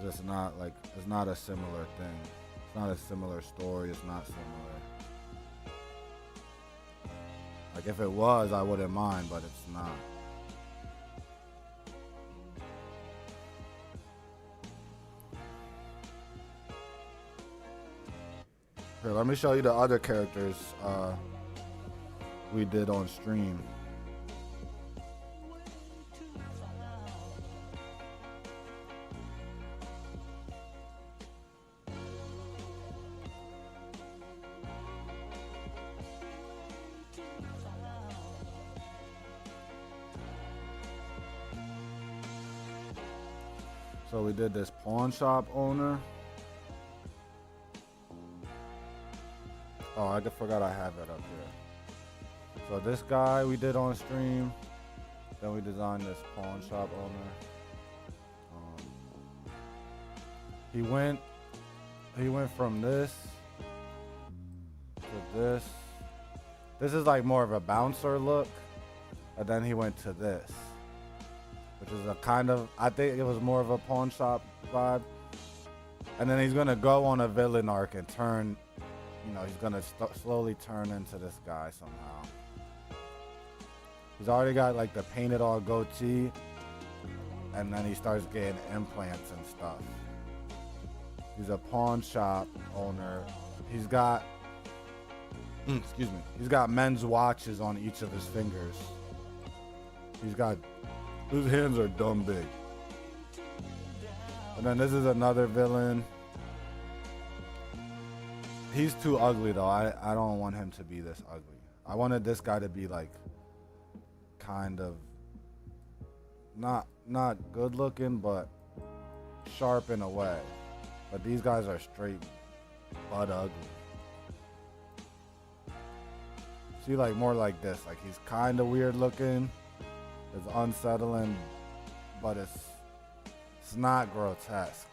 It's not a similar thing. It's not a similar story. It's not similar. Like if it was, I wouldn't mind, but it's not. Here, let me show you the other characters we did on stream. So we did this pawn shop owner. Oh, I forgot I have it up here. So this guy we did on stream. Then we designed this pawn shop owner. He went from this to this. This is like more of a bouncer look. And then he went to this, which is a kind of, I think it was more of a pawn shop vibe. And then he's gonna go on a villain arc and turn, he's gonna slowly turn into this guy somehow. He's already got like the painted all goatee, and then he starts getting implants and stuff. He's a pawn shop owner. He's got Excuse me. He's got men's watches on each of his fingers. His hands are dumb big. And then this is another villain. He's too ugly though. I don't want him to be this ugly. I wanted this guy to be like kind of not good looking, but sharp in a way. But these guys are straight butt ugly. See, like more like this. Like he's kind of weird looking. It's unsettling, but it's not grotesque.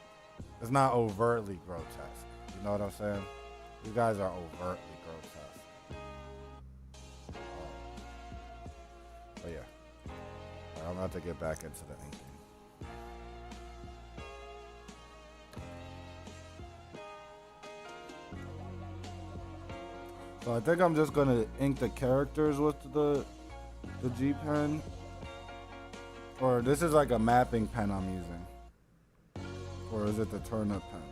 It's not overtly grotesque. You know what I'm saying? You guys are overtly grotesque. But yeah. I'm about to get back into the inking. So I think I'm just gonna ink the characters with the G pen. Or this is like a mapping pen I'm using. Or is it the turnip pen?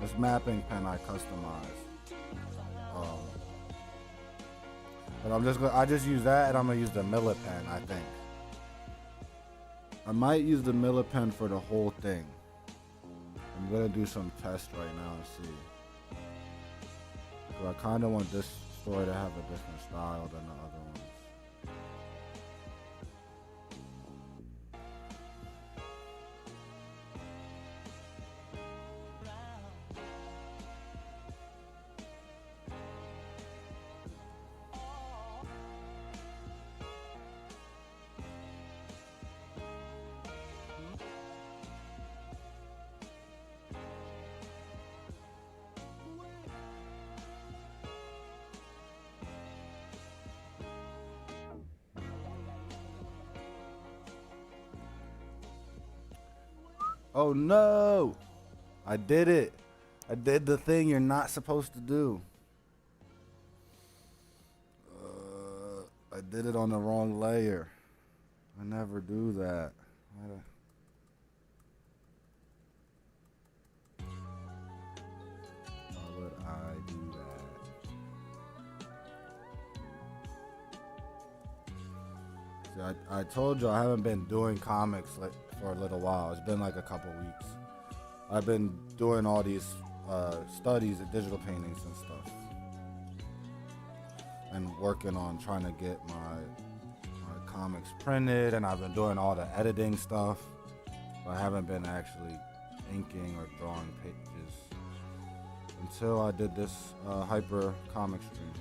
This mapping pen I customized. But I just use that, and I'm gonna use the Millet pen, I think. I might use the Millet pen for the whole thing. I'm gonna do some tests right now and see. So I kinda want this story to have a different style than the other ones. Oh no! I did it. I did the thing you're not supposed to do. I did it on the wrong layer. I never do that. Why would I do that? See, I told you I haven't been doing comics for a little while. It's been like a couple weeks. I've been doing all these studies of digital paintings and stuff, and working on trying to get my comics printed, and I've been doing all the editing stuff, but I haven't been actually inking or drawing pages until I did this hyper comic stream.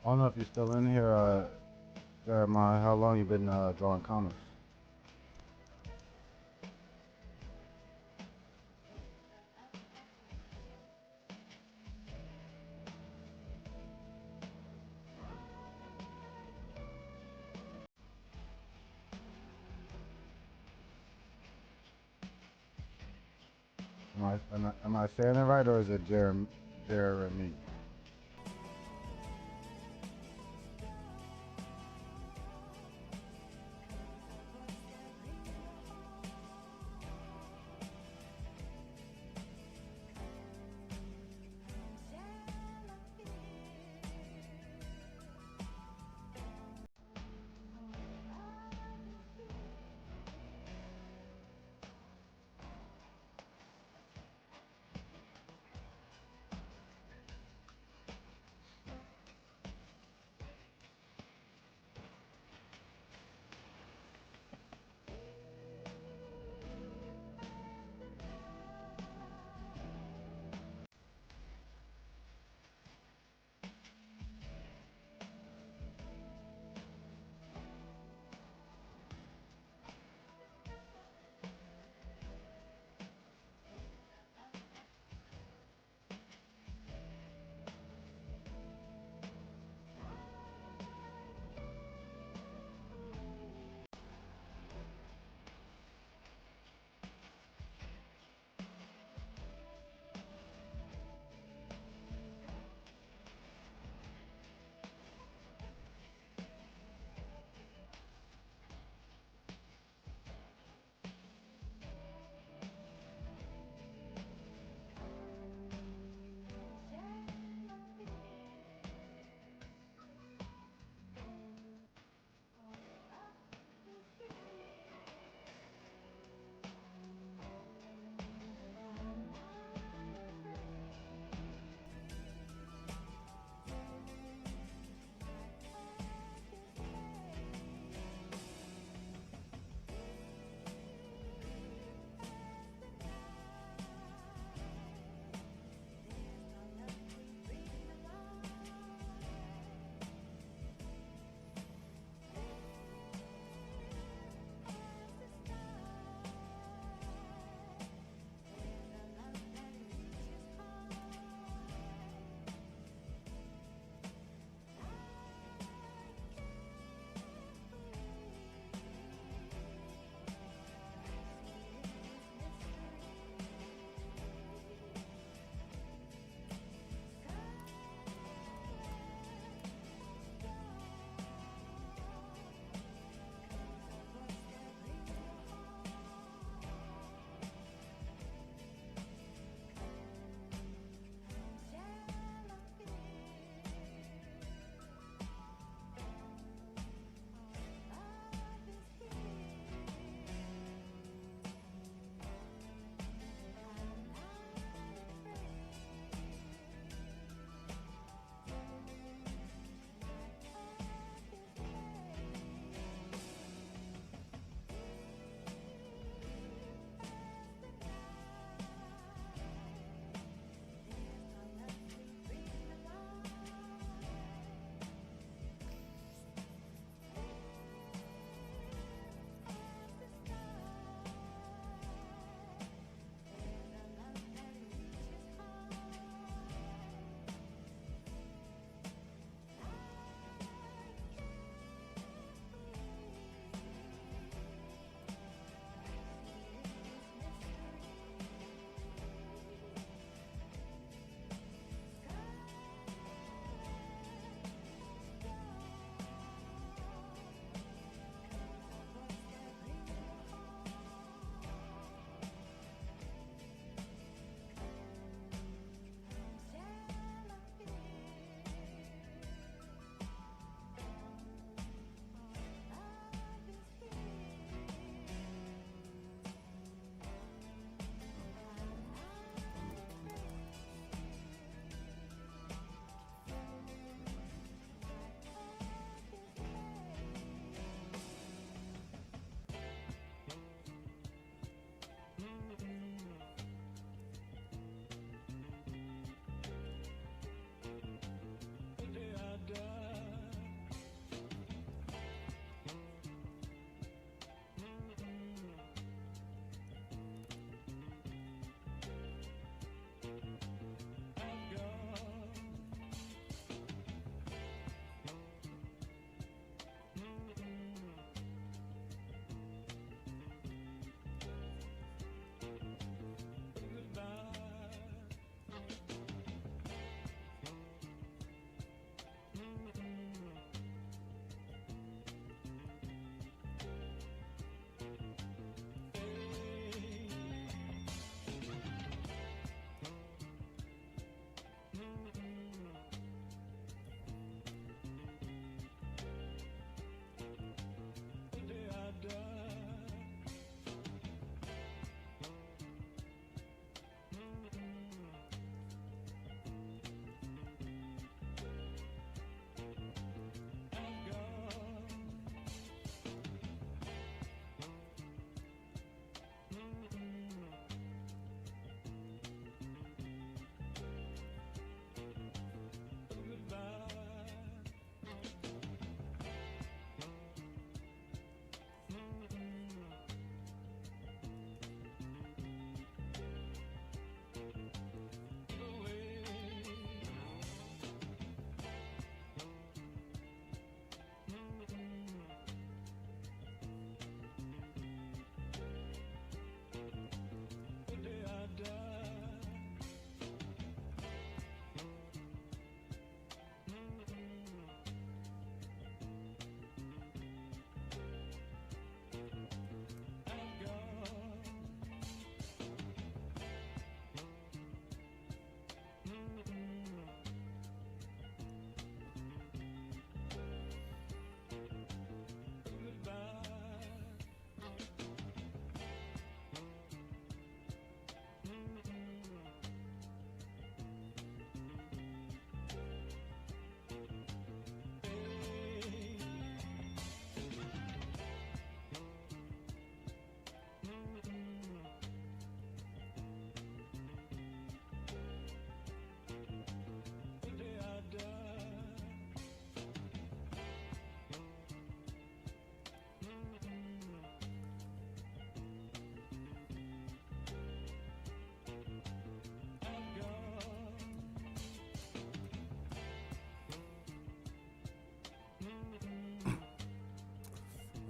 I don't know if you're still in here, Jeremiah. How long you been drawing comics? Am I saying it right or is it Jeremy?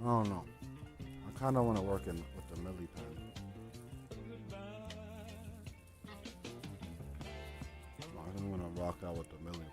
I don't know. I kind of want to work in with the Millie pen. I'm gonna rock out with the Millie pen.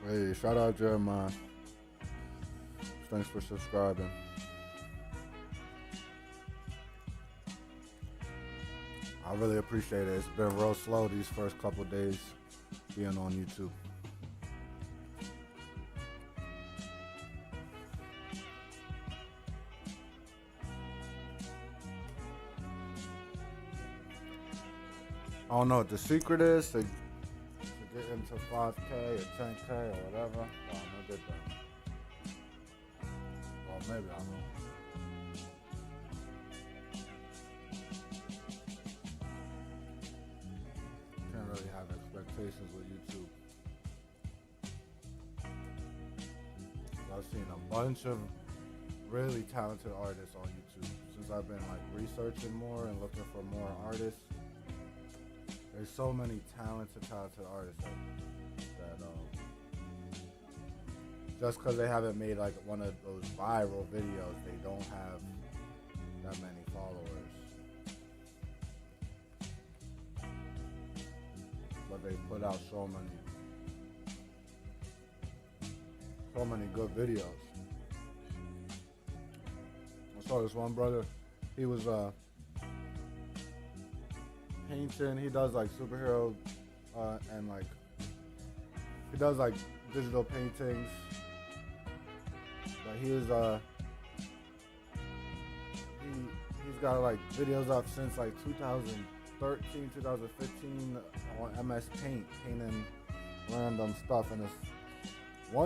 Hey, shout out Jeremiah. Thanks for subscribing. I really appreciate it. It's been real slow these first couple days being on YouTube. I don't know what the secret is to get into 5K or 10K or whatever. Well, I'm gonna get that. Well, maybe I don't know. Can't really have expectations with YouTube. I've seen a bunch of really talented artists on YouTube since I've been like researching more and looking for more artists. There's so many talented artists that just because they haven't made like one of those viral videos, they don't have that many followers. But they put out so many good videos. I saw this one brother, he was painting. He does like superhero and like he does like digital paintings. But he's got like videos up since like 2013, 2015 on MS Paint, painting random stuff. And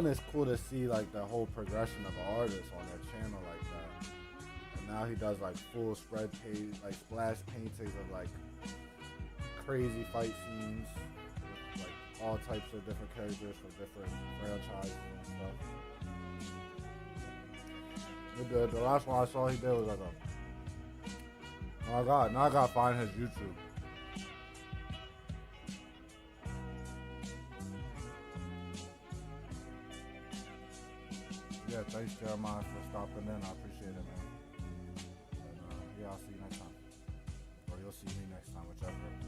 it's cool to see like the whole progression of an artist on their channel like that. And now he does like full spread page, like splash paintings of like crazy fight scenes with like all types of different characters from different franchises and stuff. The last one I saw he did was like now I gotta find his YouTube. Yeah, thanks Jeremiah for stopping in. I appreciate it, man. And yeah, I'll see you next time. Or you'll see me next time,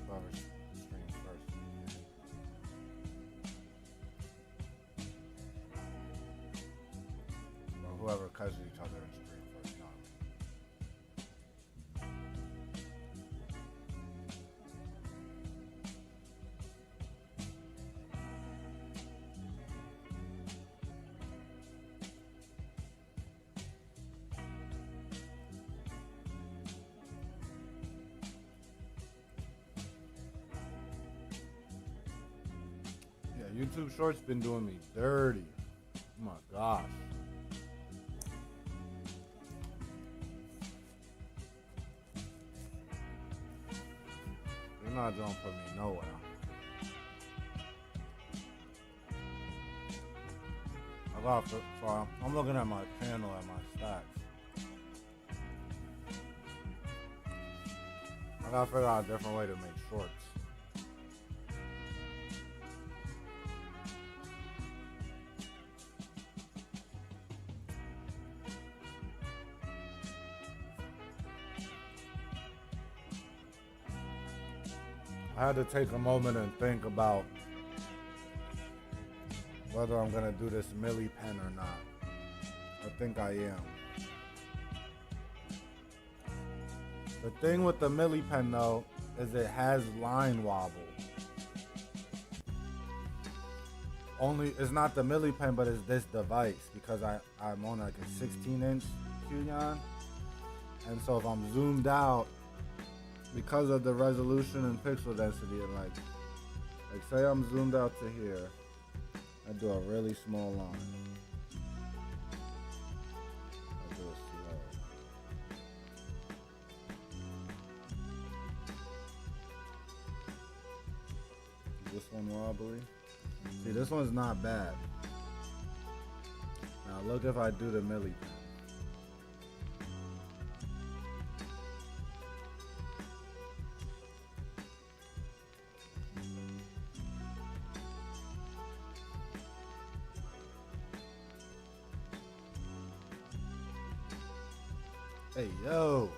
whoever streams first. Or whoever catches each other in stream first, you know what I mean? YouTube Shorts been doing me dirty. Oh my gosh. You're not gonna put me nowhere. So I'm looking at my channel and my stats. I gotta figure out a different way to make shorts. I had to take a moment and think about whether I'm gonna do this milli pen or not. I think I am. The thing with the milli pen though is it has line wobble. Only it's not the milli pen, but it's this device because I'm on like a 16-inch Qyon, and so if I'm zoomed out, because of the resolution and pixel density, and like say I'm zoomed out to here, I do a really small line. I do it slow. Is this one wobbly? See, this one's not bad. Now look if I do the milli pen. Hey, yo.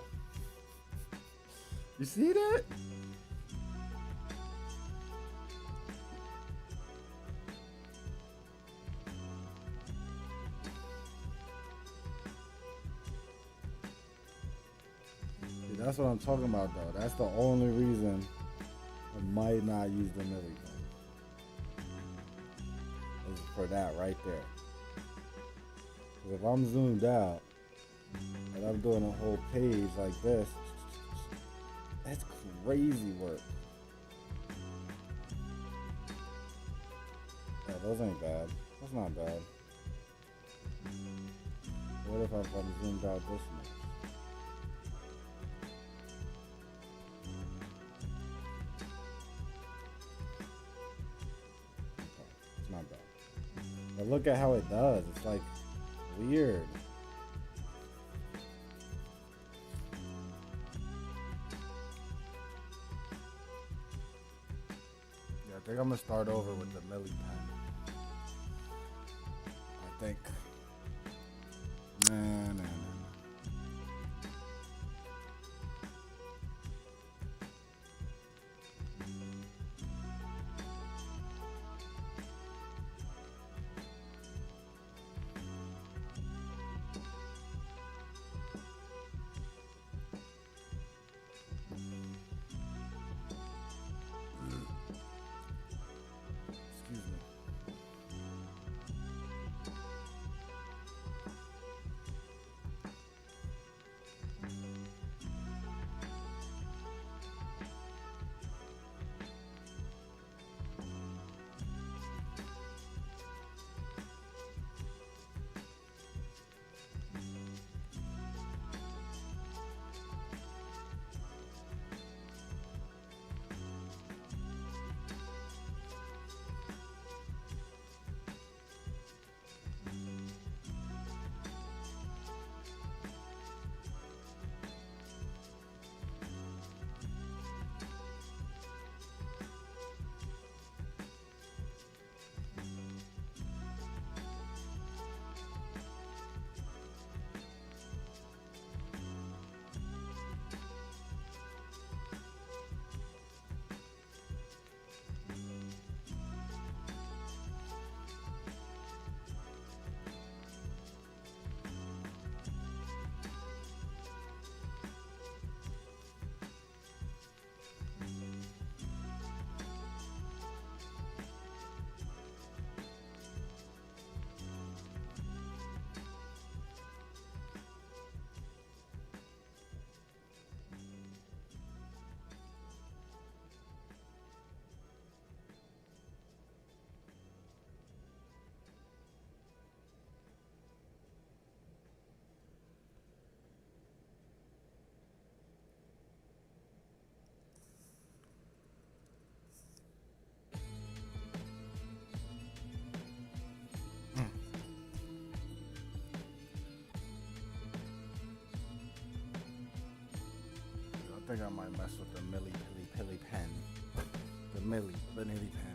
You see that? See, that's what I'm talking about, though. That's the only reason I might not use the milli pen. Is for that right there. Because if I'm zoomed out, and I'm doing a whole page like this, that's crazy work. Yeah, those ain't bad. That's not bad. What if I'm zoomed out this much? Okay, it's not bad. But look at how it does. It's like weird. I think I'm gonna start over with the milli pen. I think. Nah. Excuse me. I might mess with the Millie Pilly Pilly pen. The Millie Vanilli pen.